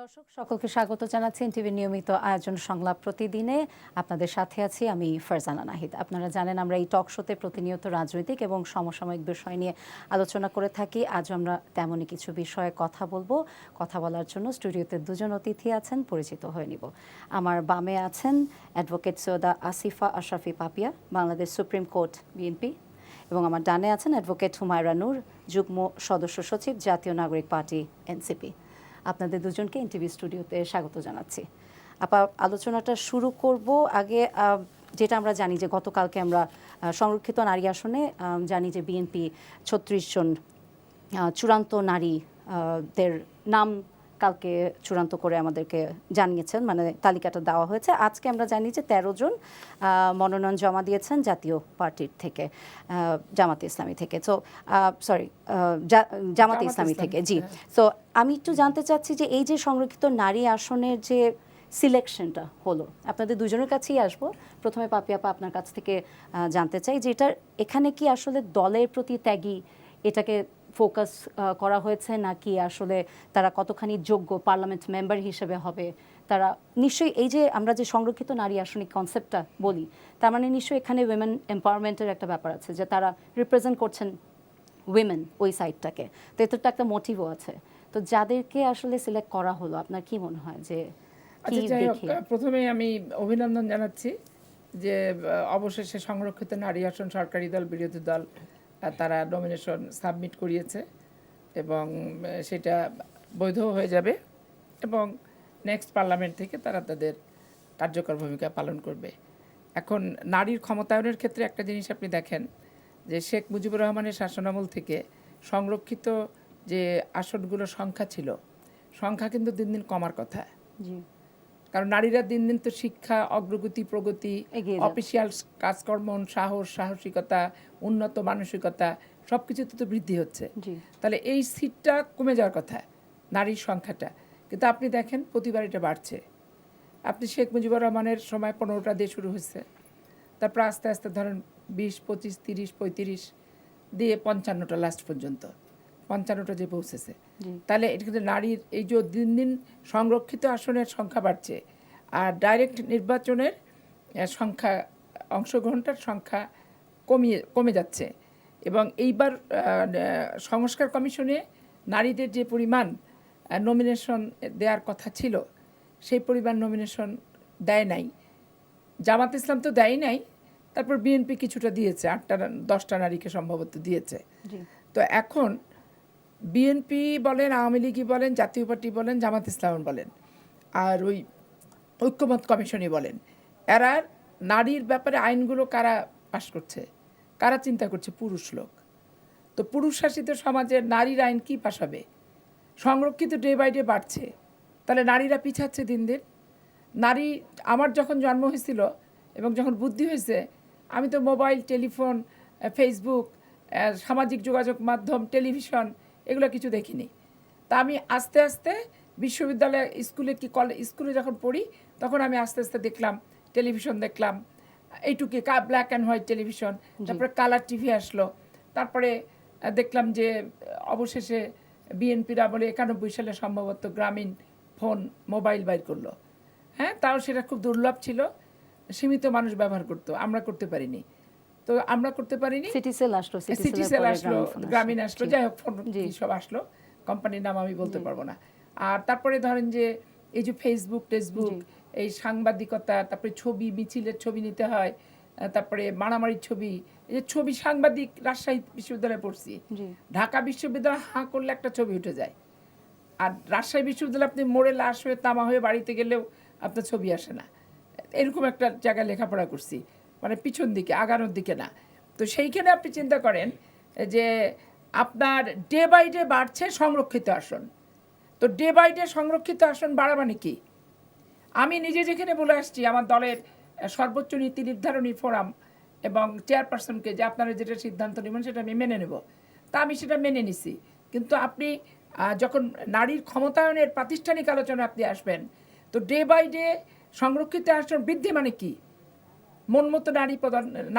দর্শক সকলকে স্বাগত জানাচ্ছি এনটিভির নিয়মিত আয়োজন সংলাপ প্রতিদিনে আপনাদের সাথে আছি আমি ফারজানা নাহিদ। আপনারা জানেন আমরা এই টক শোতে প্রতিনিয়ত রাজনৈতিক এবং সমসাময়িক বিষয় নিয়ে আলোচনা করে থাকি। আজ আমরা তেমনই কিছু বিষয়ে কথা বলবো। কথা বলার জন্য স্টুডিওতে দুজন অতিথি আছেন, পরিচিত হয়ে নিব। আমার বামে আছেন advocate Syeda Asifa Ashrafi Papia, Bangladesh supreme court BNP, এবং আমার ডানে আছেন অ্যাডভোকেট হুমায়রা নূর, যুগ্ম সদস্য সচিব, জাতীয় নাগরিক পার্টি এনসিপি। আপনাদের দুজনকে এনটিভি স্টুডিওতে স্বাগত জানাচ্ছি। আলোচনাটা শুরু করব। আগে যেটা আমরা জানি যে গতকালকে আমরা সংরক্ষিত নারী আসনে জানি যে বিএনপি ৩৬ জন চূড়ান্ত নারীদের নাম কালকে চূড়ান্ত করে আমাদেরকে জানিয়েছেন, মানে তালিকাটা দেওয়া হয়েছে। আজকে আমরা জানি যে ১৩ জন মনোনয়ন জমা দিয়েছেন জাতীয় পার্টির থেকে, জামাতে ইসলামী থেকে। তো জামাতে ইসলামী থেকে, জি। সো আমি একটু জানতে চাচ্ছি যে এই যে সংরক্ষিত নারী আসনের যে সিলেকশনটা হলো, আপনাদের দুজনের কাছেই আসবো। প্রথমে পাপিয়াপা আপনার কাছ থেকে জানতে চাই যে এখানে কি আসলে দলের প্রতি ত্যাগী এটাকে ফোকাস করা হয়েছে, নাকি আসলে তারা কতখানি যোগ্য পার্লামেন্ট মেম্বার হিসেবে হবে? তারা নিশ্চয়ই এই যে আমরা যে সংরক্ষিত নারী আসনিক কনসেপ্টটা বলি, তার মানে নিশ্চয়ই এখানে উইমেন এম্পাওয়ারমেন্টের একটা ব্যাপার আছে, যে তারা রিপ্রেজেন্ট করছেন উইমেন ওই সাইডটাকে। তো এতে তো একটা মোটিভও আছে। তো যাদেরকে আসলে সিলেক্ট করা হলো, আপনার কি মনে হয় যে কি দেখে? প্রথমে আমি অভিনন্দন জানাচ্ছি যে অবশেষে সংরক্ষিত নারী আসন সরকারি দল বিরোধী দল তারা নমিনেশন সাবমিট করিয়েছে এবং সেটা বৈধ হয়ে যাবে এবং নেক্সট পার্লামেন্ট থেকে তারা তাদের কার্যকর ভূমিকা পালন করবে। এখন নারীর ক্ষমতায়নের ক্ষেত্রে একটা জিনিস আপনি দেখেন যে শেখ মুজিবুর রহমানের শাসনামল থেকে সংরক্ষিত যে আসনগুলোর সংখ্যা ছিল, সংখ্যা কিন্তু দিন দিন কমার কথা। কারণ নারীরা দিন দিন তো শিক্ষা, অগ্রগতি, প্রগতি, অফিসিয়াল কাজকর্ম, সাহসিকতা, উন্নত মানসিকতা সব কিছুতে তো বৃদ্ধি হচ্ছে। তাহলে এই সিটটা কমে যাওয়ার কথা, নারীর সংখ্যাটা, কিন্তু আপনি দেখেন প্রতিবার এটা বাড়ছে। আপনি শেখ মুজিবুর রহমানের সময় 15টা দিয়ে শুরু হয়েছে, তারপর আস্তে আস্তে ধরেন 20, 25, 30, 35 দিয়ে 55টা লাস্ট পর্যন্ত 55টা যে পৌঁছেছে। তাহলে এটা কিন্তু নারীর এই যে দিন দিন সংরক্ষিত আসনের সংখ্যা বাড়ছে আর ডাইরেক্ট নির্বাচনের সংখ্যা, অংশগ্রহণটার সংখ্যা কমে যাচ্ছে। এবং এইবার সংস্কার কমিশনে নারীদের যে পরিমাণ নমিনেশন দেওয়ার কথা ছিল সেই পরিমাণ নমিনেশন দেয় নাই। জামাত ইসলাম তো দেয় নাই, তারপর বিএনপি কিছুটা দিয়েছে, 8টা 10টা নারীকে সম্ভবত দিয়েছে। তো এখন বিএনপি বলেন, আওয়ামী লীগই বলেন, জাতীয় পার্টি বলেন, জামাত ইসলাম বলেন, আর ওই ঐক্যমত কমিশনই বলেন, এরা নারীর ব্যাপারে আইনগুলো কারা পাশ করছে, কারা চিন্তা করছে? পুরুষ লোক। তো পুরুষ শাসিত সমাজের নারীর আইন কি পাশ হবে? সংরক্ষিত ডে বাই ডে বাড়ছে, তাহলে নারীরা পিছাচ্ছে দিন দিন। নারী, আমার যখন জন্ম হয়েছিল এবং যখন বুদ্ধি হয়েছে, আমি তো মোবাইল, টেলিফোন, ফেসবুক, সামাজিক যোগাযোগ মাধ্যম, টেলিভিশন এগুলো কিছু দেখিনি। তা আমি আস্তে আস্তে বিশ্ববিদ্যালয়, স্কুলে যখন পড়ি তখন আমি আস্তে আস্তে দেখলাম, টেলিভিশন দেখলাম, এইটুকু ব্ল্যাক অ্যান্ড হোয়াইট টেলিভিশন, তারপরে কালার টিভি আসলো, তারপরে দেখলাম যে অবশেষে বিএনপির আমলে 91 সালে সম্ভবত গ্রামীণ ফোন, মোবাইল বাইর করলো। হ্যাঁ, তাও সেটা খুব দুর্লভ ছিল, সীমিত মানুষ ব্যবহার করতো, আমরা করতে পারিনি। তো আমরা করতে পারিনি, সিটি সেল আসলো, গ্রামীণ আসলো, যাই হোক ফোন সব আসলো, কোম্পানির নাম আমি বলতে পারবো না। আর তারপরে ধরেন যে এই যে ফেসবুক, এই সাংবাদিকতা, তারপরে ছবি, মিছিলের ছবি নিতে হয়, তারপরে মারামারির ছবি, এই যে ছবি, সাংবাদিক, রাজশাহী বিশ্ববিদ্যালয়ে পড়ছি, ঢাকা বিশ্ববিদ্যালয় হাঁ করলে একটা ছবি উঠে যায়, আর রাজশাহী বিশ্ববিদ্যালয়ে আপনি মোড়ে লাশ হয়ে তামা হয়ে বাড়িতে গেলেও আপনার ছবি আসে না। এরকম একটা জায়গায় লেখাপড়া করছি, মানে পিছন দিকে, আগানোর দিকে না। তো সেইখানে আপনি চিন্তা করেন যে আপনার ডে বাই ডে বাড়ছে সংরক্ষিত আসন। তো ডে বাই ডে সংরক্ষিত আসন বাড়া মানে কি? আমি নিজে যেখানে বলে আসছি আমার দলের সর্বোচ্চ নীতি নির্ধারণী ফোরাম এবং চেয়ারপারসনকে যে আপনারা যেটা সিদ্ধান্ত নেবেন সেটা আমি মেনে নেব, তা আমি সেটা মেনে নিছি। কিন্তু আপনি যখন নারীর ক্ষমতায়নের প্রাতিষ্ঠানিক আলোচনা আপনি আসবেন, তো ডে বাই ডে সংরক্ষিত আসন বৃদ্ধি মানে কি? মন মতো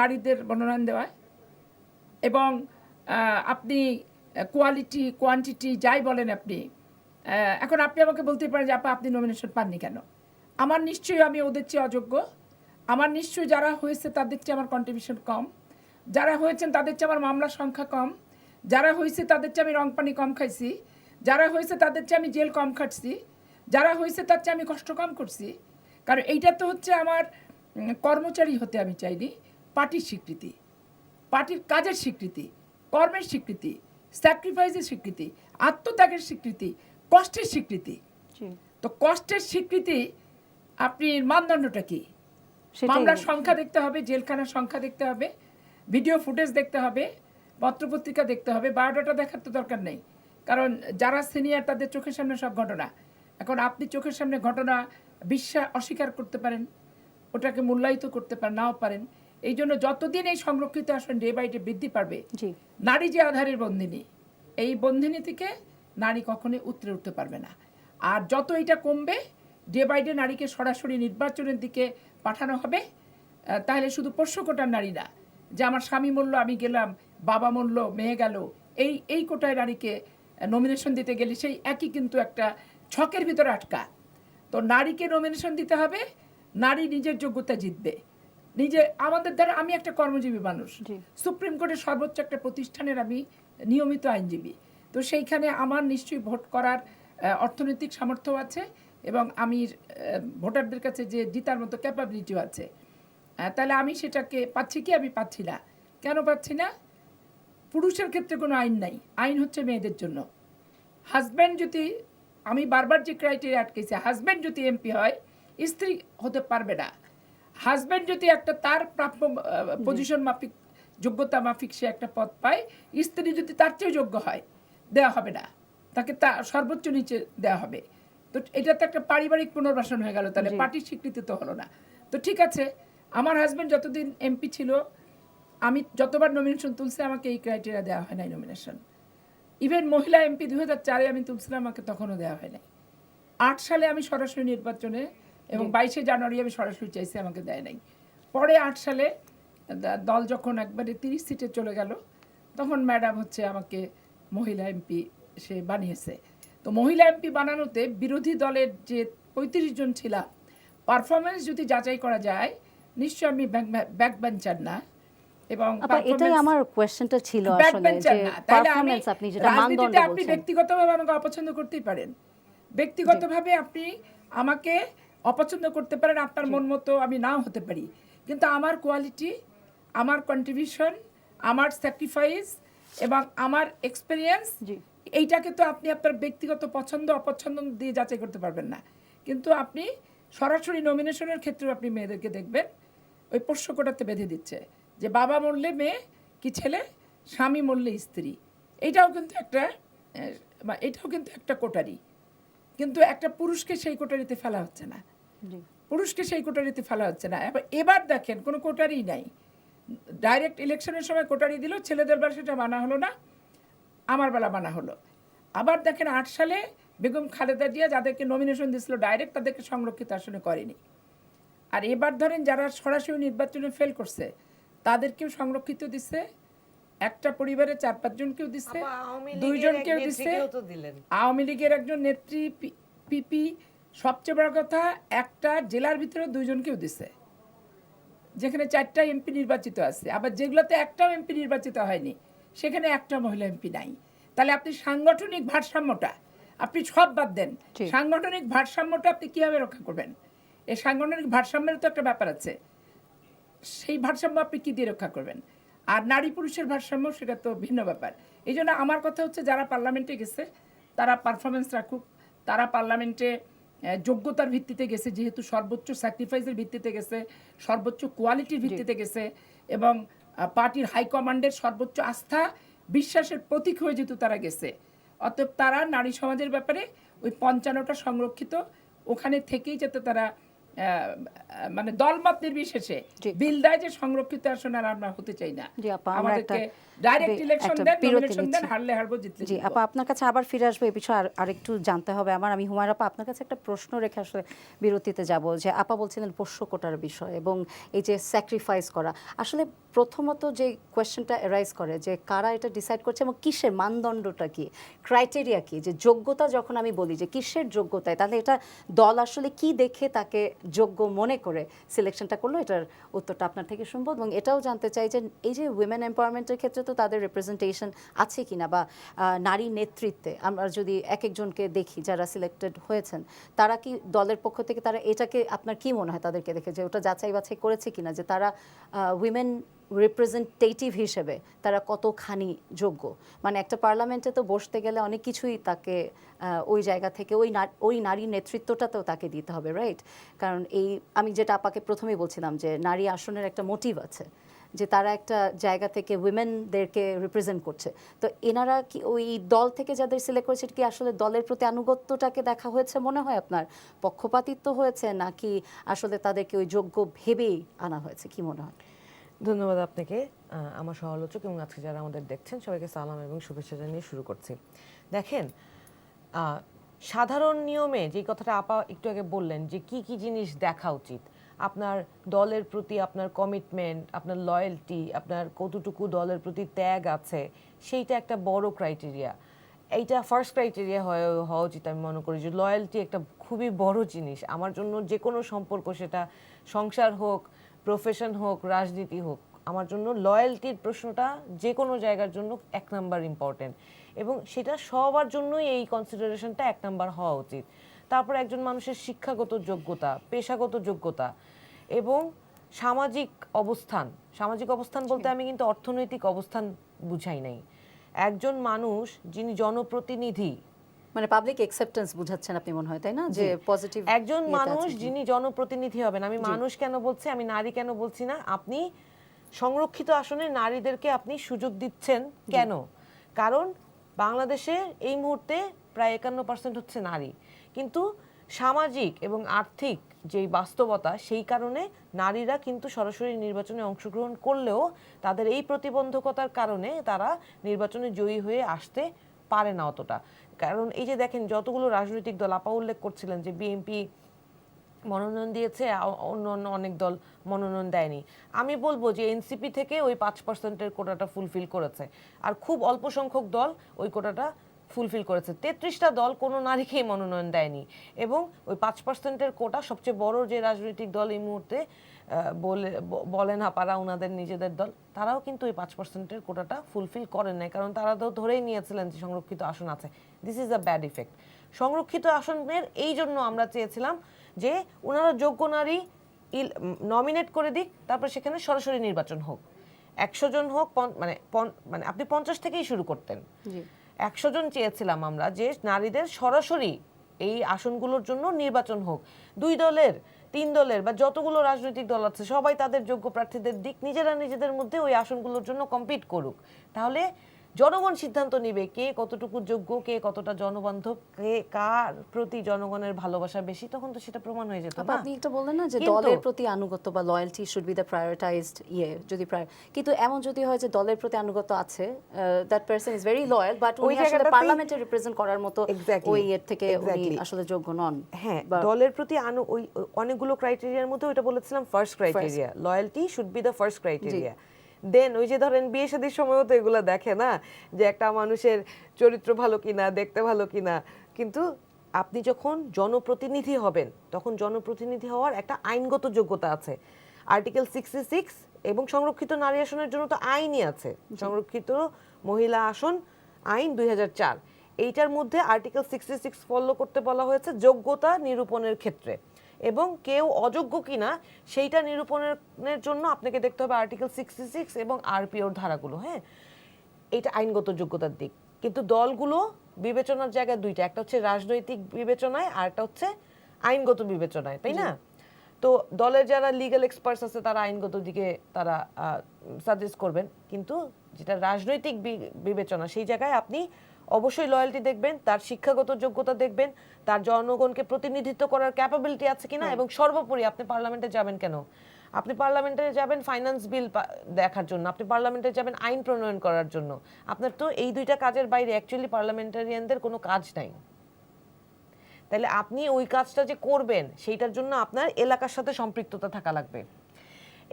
নারীদের মনোনয়ন দেওয়া এবং আপনি কোয়ালিটি, কোয়ান্টিটি যাই বলেন আপনি, এখন আপনি আমাকে বলতে পারেন যে আপা আপনি নমিনেশন পাননি কেন? আমার নিশ্চয়ই আমি ওদের চেয়ে অযোগ্য, আমার নিশ্চয়ই যারা হয়েছে তাদের চেয়ে আমার কন্ট্রিবিউশন কম, যারা হয়েছেন তাদের চেয়ে আমার মামলার সংখ্যা কম, যারা হয়েছে তাদের চেয়ে আমি রং পানি কম খাইছি, যারা হয়েছে তাদের চেয়ে আমি জেল কম খাটছি, যারা হয়েছে তার চেয়ে আমি কষ্ট কম করছি। কারণ এইটা তো হচ্ছে আমার কর্মচারী হতে আমি চাইনি, পার্টির স্বীকৃতি, পার্টির কাজের স্বীকৃতি, কর্মের স্বীকৃতি, স্যাক্রিফাইসের স্বীকৃতি, আত্মত্যাগের স্বীকৃতি, কষ্টের স্বীকৃতি। তো কষ্টের স্বীকৃতি আপনি মানদণ্ডটা কি? মামলার সংখ্যা দেখতে হবে, জেলখানার সংখ্যা দেখতে হবে, ভিডিও ফুটেজ দেখতে হবে, পত্রপত্রিকা দেখতে হবে, বায়োডাটা দেখার তো দরকার নেই। কারণ যারা সিনিয়র তাদের চোখের সামনে সব ঘটনা। এখন আপনি চোখের সামনে ঘটনা অস্বীকার করতে পারেন, ওটাকে মূল্যায়িত করতে পারেন, নাও পারেন। এই জন্য যতদিন এই সংরক্ষিত আসন ডে বাই ডে বৃদ্ধি পারবে, নারী যে আধারের বন্দিনী, এই বন্দিনী থেকে নারী কখনোই উতরে উঠতে পারবে না। আর যত এটা কমবে, ডে বাই ডে নারীকে সরাসরি নির্বাচনের দিকে পাঠানো হবে। তাহলে শুধু পোষ্য কোটার নারী না, যে আমার স্বামী মরল আমি গেলাম, বাবা মরল মেয়ে গেল, এই কোটায় নারীকে নমিনেশন দিতে গেলে সেই একই কিন্তু একটা ছকের ভিতরে আটকা। তো নারীকে নমিনেশন দিতে হবে, নারী নিজের যোগ্যতা জিতবে নিজে। আমাদের দ্বারা, আমি একটা কর্মজীবী মানুষ, সুপ্রিম কোর্টের সর্বোচ্চ একটা প্রতিষ্ঠানের আমি নিয়মিত আইনজীবী, তো সেইখানে আমার নিশ্চয়ই ভোট করার অর্থনৈতিক সামর্থ্য আছে এবং আমি ভোটারদের কাছে যে জিতার মতো ক্যাপাবিলিটিও আছে। তাহলে আমি সেটাকে পাচ্ছি কি? আমি পাচ্ছি না। কেন পাচ্ছি না? পুরুষের ক্ষেত্রে কোনো আইন নাই, আইন হচ্ছে মেয়েদের জন্য। হাজব্যান্ড যদি, আমি বারবার যে ক্রাইটেরিয়া আটকেছি, হাজব্যান্ড যদি এমপি হয় স্ত্রী হতে পারবে না। হাজব্যান্ড যদি একটা তার প্রাপ্য পজিশন মাফিক, যোগ্যতা মাফিক সে একটা পদ পায়, স্ত্রী যদি তার চেয়ে যোগ্য হয় দেওয়া হবে না, তাকে তা সর্বোচ্চ নিচে দেওয়া হবে। তো এটা তো একটা পারিবারিক পুনর্বাসন হয়ে গেল, তাহলে পার্টির স্বীকৃতি তো হলো না। তো ঠিক আছে, আমার হাজব্যান্ড যতদিন এমপি ছিল, আমি যতবার নমিনেশন তুলছি আমাকে এই ক্রাইটেরিয়া দেওয়া হয় নাই নমিনেশন। ইভেন মহিলা এমপি 2004-এ আমি তুলছিলাম, আমাকে তখনও দেওয়া হয় নাই। 8 সালে আমি সরাসরি নির্বাচনে এবং 22শে জানুয়ারি আমি সরাসরি চাইছি, আমাকে দেয় নাই। পরে 8 সালে দল যখন একবারে 30 সিটে চলে গেল, তখন ম্যাডাম হচ্ছে আমাকে মহিলা এমপি সে বানিয়েছে। তো মহিলা এমপি বানানোতে বিরোধী দলের যে 35 জন ছিলাম, পারফরমেন্স যদি যাচাই করা যায়, নিশ্চয়ই আমি ব্যাক বেঞ্চার না। এবং এটাই আমার কোশ্চেনটা ছিল আসলে, যে পারফরম্যান্স আপনি যেটা মানদণ্ড বলছেন, আপনি ব্যক্তিগতভাবে আমাকে অপছন্দ করতেই পারেন, ব্যক্তিগতভাবে আপনি আমাকে অপছন্দ করতে পারেন, আপনার মন মতো আমি নাও হতে পারি, কিন্তু আমার কোয়ালিটি, আমার কন্ট্রিবিউশন, আমার স্যাক্রিফাইস এবং আমার এক্সপেরিয়েন্স, এইটাকে তো আপনি আপনার ব্যক্তিগত পছন্দ অপছন্দ দিয়ে যাচাই করতে পারবেন না। কিন্তু আপনি সরাসরি নমিনেশনের ক্ষেত্রেও আপনি মেয়েদেরকে দেখবেন ওই পোষ্য কোটাতে বেঁধে দিচ্ছে, যে বাবা মরলে মেয়ে কি ছেলে, স্বামী মরলে স্ত্রী। এটাও কিন্তু একটা কোটারি, কিন্তু একটা পুরুষকে সেই কোটারিতে ফেলা হচ্ছে না, পুরুষকে সেই কোটারিতে ফেলা হচ্ছে না। এবার দেখেন কোনো কোটারি নাই, ডাইরেক্ট ইলেকশনের সময় কোটারি দিল, ছেলেদের বেলা সেটা মানা হলো না, আমার বেলা মানা হলো। আবার দেখেন 8 সালে বেগম খালেদা জিয়া যাদেরকে নমিনেশন দিয়েছিল ডাইরেক্ট, তাদেরকে সংরক্ষিত আসনে করেনি। আর এবার ধরেন যারা সরাসরি নির্বাচনে ফেল করছে তাদেরকেও সংরক্ষিত দিচ্ছে, একটা পরিবারে 4-5 জনকেও দিচ্ছে, 2 জনকেও দিচ্ছে। আওয়ামী লীগের একজন নেত্রী পিপি, সবচেয়ে বড় কথা একটা জেলার ভিতরে 2 জনকেও দিচ্ছে, যেখানে 4টা এমপি নির্বাচিত আছে। আবার যেগুলোতে একটাও এমপি নির্বাচিত হয়নি সেখানে একটা মহিলা এমপি নাই। তাহলে আপনি সাংগঠনিক ভারসাম্যটা আপনি সব বাদ দেন, সাংগঠনিক ভারসাম্যটা আপনি কিভাবে রক্ষা করবেন? এই সাংগঠনিক ভারসাম্যের তো একটা ব্যাপার আছে, সেই ভারসাম্য আপনি কী দিয়ে রক্ষা করবেন? আর নারী পুরুষের ভারসাম্য সেটা তো ভিন্ন ব্যাপার। এই জন্য আমার কথা হচ্ছে, যারা পার্লামেন্টে গেছে তারা পারফরমেন্স রাখুক, তারা পার্লামেন্টে যোগ্যতার ভিত্তিতে গেছে, যেহেতু সর্বোচ্চ স্যাক্রিফাইসের ভিত্তিতে গেছে, সর্বোচ্চ কোয়ালিটির ভিত্তিতে গেছে এবং পার্টির হাইকমান্ডের সর্বোচ্চ আস্থা বিশ্বাসের প্রতীক হয়ে যেহেতু তারা গেছে, অতএব তারা নারী সমাজের ব্যাপারে ওই 55টা সংরক্ষিত ওখানে থেকেই যাতে তারা মানে দলমত নির্বিশেষে বিল দেয় যে সংরক্ষিত আসন আর আমরা হতে চাই না, আমাদেরকে ডাইরেক্ট ইলেকশন একটা দেন, বিরতি নমিনেশন দেন, নিচ্ছি। হারলে হারবো, জিতলে জি জিতবো। আপা, আপনার কাছে আবার ফিরে আসবো, এই বিষয়ে আরেকটু জানতে হবে আমার। আমি হুমায়রা আপা আপনার কাছে একটা প্রশ্ন রেখে আসলে বিরতিতে যাব, যে আপা বলছিলেন পোষ্য কোটার বিষয় এবং এই যে স্যাক্রিফাইস করা, আসলে প্রথমত যে কোয়েশ্চেনটা এরাইজ করে যে কারা এটা ডিসাইড করছে এবং কিসের মানদণ্ডটা কি, ক্রাইটেরিয়া কি, যে যোগ্যতা যখন আমি বলি যে কিসের যোগ্যতায়, তাহলে এটা দল আসলে কি দেখে তাকে যোগ্য মনে করে সিলেকশনটা করলো, এটার উত্তরটা আপনার থেকে শুনবো। এবং এটাও জানতে চাই যে এই যে উইমেন এম্পাওয়ারমেন্টের ক্ষেত্রে তো তাদের রিপ্রেজেন্টেশন আছে কিনা, বা নারী নেতৃত্বে আমরা যদি এক একজনকে দেখি যারা সিলেক্টেড হয়েছেন, তারা কি দলের পক্ষ থেকে তারা এটাকে, আপনার কি মনে হয় তাদেরকে দেখে যে ওটা যাচাই বাছাই করেছে কিনা, যে তারা উইমেন রিপ্রেজেন্টেটিভ হিসেবে তারা কতখানি যোগ্য? মানে একটা পার্লামেন্টে তো বসতে গেলে অনেক কিছুই তাকে ওই জায়গা থেকে ওই নারী নেতৃত্বটাতেও তাকে দিতে হবে, রাইট? কারণ এই আমি যেটা আপাকে প্রথমেই বলছিলাম যে নারী আসনের একটা মোটিভ আছে, যে তারা একটা জায়গা থেকে উইমেনদেরকে রিপ্রেজেন্ট করছে। তো এনারা কি ওই দল থেকে যাদের সিলেক্ট করেছে, কি আসলে দলের প্রতি আনুগত্যটাকে দেখা হয়েছে মনে হয় আপনার, পক্ষপাতিত্ব হয়েছে, নাকি আসলে তাদেরকে ওই যোগ্য ভেবেই আনা হয়েছে, কি মনে হয়? ধন্যবাদ আপনাকে, আমার সমালোচক এবং আজকে যারা আমাদের দেখছেন সবাইকে সালাম এবং শুভেচ্ছা জানিয়ে শুরু করছি। দেখেন, সাধারণ নিয়মে যে কথাটা আপা একটু আগে বললেন যে কি কি জিনিস দেখা উচিত, আপনার দলের প্রতি আপনার কমিটমেন্ট, আপনার লয়্যালটি, আপনার কতটুকু দলের প্রতি ত্যাগ আছে, সেইটা একটা বড় ক্রাইটেরিয়া। এইটা ফার্স্ট ক্রাইটেরিয়া হওয়া উচিত। আমি মনে করি যে লয়্যালটি একটা খুবই বড় জিনিস আমার জন্য। যে কোনো সম্পর্ক, সেটা সংসার হোক, প্রফেশন হোক, রাজনীতি হোক, আমার জন্য লয়্যালটির প্রশ্নটা যে কোনো জায়গার জন্য এক নাম্বার ইম্পর্টেন্ট, এবং সেটা সবার জন্যই এই কনসিডারেশনটা এক নাম্বার হওয়া উচিত। তারপর একজন মানুষের শিক্ষাগত যোগ্যতা, পেশাগত যোগ্যতা এবং সামাজিক অবস্থান। সামাজিক অবস্থান বলতে আমি কিন্তু অর্থনৈতিক অবস্থান বুঝাই নাই। একজন মানুষ যিনি জনপ্রতিনিধি, মানে পাবলিক অ্যাকসেপ্টেন্স বুঝাচ্ছেন আপনি মনে হয়, তাই না? যে পজিটিভ একজন মানুষ যিনি জনপ্রতিনিধি হবেন। আমি মানুষ কেন বলছি, আমি নারী কেন বলছি না, আপনি সংরক্ষিত আসনে নারীদেরকে আপনি সুযোগ দিচ্ছেন কেন? কারণ বাংলাদেশে এই মুহূর্তে প্রায় 51% হচ্ছে নারী, কিন্তু সামাজিক এবং আর্থিক যেই বাস্তবতা, সেই কারণে নারীরা কিন্তু সরাসরি নির্বাচনে অংশগ্রহণ করলেও তাদের এই প্রতিবন্ধকতার কারণে তারা নির্বাচনে জয়ী হয়ে আসতে পারে না অতটা। কারণ এই যে দেখেন, যতগুলো রাজনৈতিক দল, আপা উল্লেখ করছিলেন যে বিএনপি মনোনয়ন দিয়েছে, অন্য অন্য অনেক দল মনোনয়ন দেয়নি। আমি বলবো যে এনসিপি থেকে ওই 5%-এর কোটাটা ফুলফিল করেছে, আর খুব অল্প সংখ্যক দল ওই কোটাটা ফুলফিল করেছে। 33টা দল কোনো নারীকেই মনোনয়ন দেয়নি, এবং ওই 5%-এর কোটা সবচেয়ে বড় যে রাজনৈতিক দল এই মুহূর্তে বলে না পারা ওনাদের নিজেদের দল, তারাও কিন্তু ওই 5%-এর কোটাটা ফুলফিল করেন নাই, কারণ তারা তো ধরেই নিয়েছিলেন যে সংরক্ষিত আসন আছে। This is a bad effect. সংরক্ষিত আসনের এই জন্য আমরা চেয়েছিলাম যে ওনারা যোগ্য নারী নমিনেট করে দিক, তারপর সেখানে সরাসরি নির্বাচন হোক। 100 জন হোক, মানে আপনি 50 থেকেই শুরু করতেন। 100 জন চেয়েছিলাম আমরা যে নারীদের সরাসরি এই আসনগুলোর জন্য নির্বাচন হোক। 2 দলের, 3 দলের বা যতগুলো রাজনৈতিক দল আছে সবাই তাদের যোগ্য প্রার্থীদের দিক, নিজেরা নিজেদের মধ্যে ওই আসনগুলোর জন্য কম্পিট করুক। তাহলে জনগণ সিদ্ধান্ত নিবে কে কতটুকু যোগ্য, কে কতটা জনবান্ধব, কে কার প্রতি জনগণের ভালোবাসা বেশি, তখন তো সেটা প্রমাণ হয়ে যেত না। আপনি একটা বললেন না যে দলের প্রতি আনুগত্য বা loyalty should be the prioritised যদি কিন্তু এমন যদি হয় যে দলের প্রতি আনুগত্য আছে, that person is very loyal, but উনি আসলে পার্লামেন্টে রিপ্রেজেন্ট করার মতো ওই এর থেকে উনি আসলে যোগ্য নন। হ্যাঁ, দলের প্রতি ওই অনেকগুলো ক্রাইটেরিয়ার মধ্যে ওইটা বলেছিলাম first criteria, loyalty should be the first criteria. Then ওই যে ধরেন বিয়ে শাদীর সময়ও তো এগুলো দেখে না, যে একটা মানুষের চরিত্র ভালো কিনা, দেখতে ভালো কিনা। কিন্তু আপনি যখন জনপ্রতিনিধি হবেন, তখন জনপ্রতিনিধি হওয়ার একটা আইনগত যোগ্যতা আছে। আর্টিকেল 66 এবং সংরক্ষিত নারী আসনের জন্য তো আইনই আছে, সংরক্ষিত মহিলা আসন আইন 2004। এইটার মধ্যে আর্টিকেল 66 ফলো করতে বলা হয়েছে যোগ্যতা নিরূপণের ক্ষেত্রে, এবং কেউ অযোগ্য কিনা সেইটা নিরূপণের জন্য আপনাকে দেখতে হবে আর্টিকেল 66 এবং আরপিওর ধারাগুলো। হ্যাঁ, এটা আইনগত যোগ্যতার দিক। কিন্তু দলগুলো বিবেচনার জায়গায় দুইটা, একটা হচ্ছে রাজনৈতিক বিবেচনায় আর একটা হচ্ছে আইনগত বিবেচনায়, তাই না? তো দলের যারা লিগ্যাল এক্সপার্টস আছে তারা আইনগত দিকে তারা সাজেস্ট করবেন, কিন্তু যেটা রাজনৈতিক বিবেচনা, সেই জায়গায় আপনি অবশ্যই লয়্যালটি দেখবেন, তার শিক্ষাগত যোগ্যতা দেখবেন, তার জনগণকে প্রতিনিধিত্ব করার ক্যাপাবিলিটি আছে কিনা, এবং সর্বোপরি আপনি পার্লামেন্টে যাবেন কেন, আপনি পার্লামেন্টে যাবেন ফাইন্যান্স বিল দেখার জন্য, আপনি পার্লামেন্টে যাবেন আইন প্রণয়ন করার জন্য। আপনার তো এই দুইটা কাজের বাইরে অ্যাকচুয়ালি পার্লামেন্টারিয়ানদের কোনো কাজ নাই। তাহলে আপনি ওই কাজটা যে করবেন সেইটার জন্য আপনার এলাকার সাথে সম্পৃক্ততা থাকা লাগবে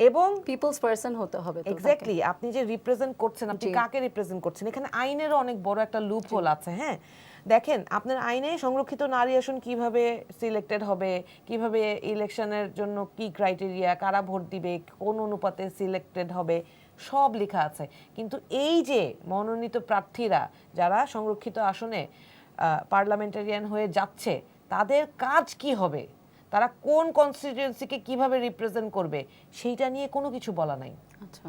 এবং পিপলস পারসন হতে হবে তো এক্স্যাক্টলি আপনি যে রিপ্রেজেন্ট করছেন, আপনি কাকে রিপ্রেজেন্ট করছেন, এখানে আইনেরও অনেক বড় একটা লুপ হোল আছে। হ্যাঁ, দেখেন আপনার আইনে সংরক্ষিত নারী আসন কিভাবে সিলেক্টেড হবে, কিভাবে ইলেকশনের জন্য কি ক্রাইটেরিয়া, কারা ভোট দিবে, কোন অনুপাতে সিলেক্টেড হবে, সব লেখা আছে। কিন্তু এই যে মনোনীত প্রার্থীরা যারা সংরক্ষিত আসনে পার্লামেন্টারিয়ান হয়ে যাচ্ছে, তাদের কাজ কি হবে, তারা কোন কনস্টিটিউয়েন্সিকে কিভাবে রিপ্রেজেন্ট করবে, সেইটা নিয়ে কোনো কিছু বলা নাই। আচ্ছা,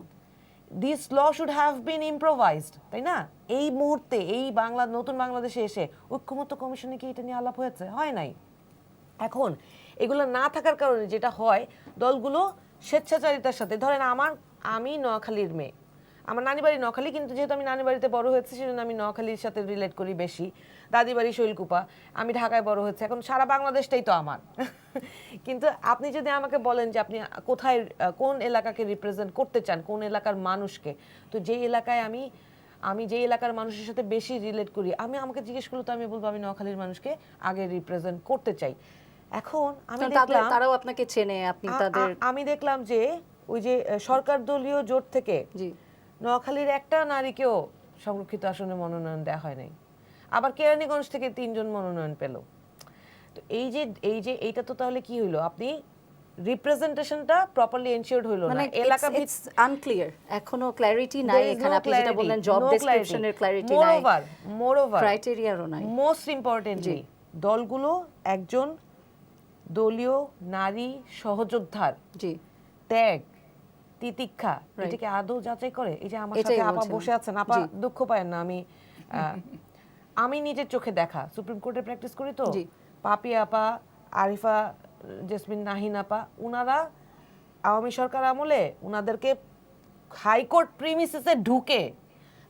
this law should have been improvised, তাই না? এই মুহূর্তে এই নতুন বাংলাদেশে এসে ঐক্যমত্য কমিশনে কি এটা নিয়ে আলাপ হয়েছে? হয় নাই। এখন এগুলো না থাকার কারণে যেটা হয়, দলগুলো স্বেচ্ছাচারিতার সাথে, ধরেন আমি নোয়াখালীর মেয়ে, আমার নানি বাড়ি নোয়াখালী, কিন্তু যেহেতু আমি নানি বাড়িতে বড় হয়েছি সেজন্য আমি নোয়াখালীর সাথে রিলেট করি বেশি। দাদি বাড়ি শৈলকুপা, আমি ঢাকায় বড় হয়েছে, এখন সারা বাংলাদেশটাই তো আমার। কিন্তু আপনি যদি আমাকে বলেন যে আপনি কোথায় কোন এলাকাকে রিপ্রেজেন্ট করতে চান, কোন এলাকার মানুষকে, তো যেই এলাকায় আমি যেই এলাকার মানুষের সাথে বেশি রিলেট করি, আমাকে জিজ্ঞেস করলে তো আমি বলবো আমি নোয়াখালীর মানুষকে আগে রিপ্রেজেন্ট করতে চাই। এখন আমি দেখলাম তারাও আপনাকে চেনে, আপনি তাদের আমি দেখলাম যে ওই যে সরকার দলীয় জোট থেকে জি নোয়াখালীর একটা নারীকেও সংরক্ষিত আসনে মনোনয়ন দেওয়া হয় নাই, আবার কেরানীগঞ্জ থেকে 3 জন মনোনয়ন পেল। তো এইটা তো তাহলে কি হইলো, আপনি রিপ্রেজেন্টেশনটা প্রপারলি এনশিওরড হইলো না, মানে এলাকা ইটস আনক্লিয়ার, এখনো ক্ল্যারিটি নাই এখানে। আপনি যেটা বললেন জব ডেসক্রিপশনের ক্ল্যারিটি নাই, মোরওভার ক্রাইটেরিয়ারও নাই। মোস্ট ইম্পর্টেন্টলি দলগুলো একজন দলীয় নারী সহযোদ্ধার জি ত্যাগ, তিতিক্ষা, এটাকে আদৌ যাচাই করে? এই যে আমার সাথে আপা বসে আছেন, আপা দুঃখ পায়েন না, আমি নিজের চোখে দেখা, সুপ্রিম কোর্টে প্র্যাকটিস করি তো, পাপি আপা, আরিফা জেসমিন নাহিন আপা, উনারা আওয়ামী সরকার আমলে উনাদেরকে হাইকোর্ট প্রিমিসিসে ঢুকে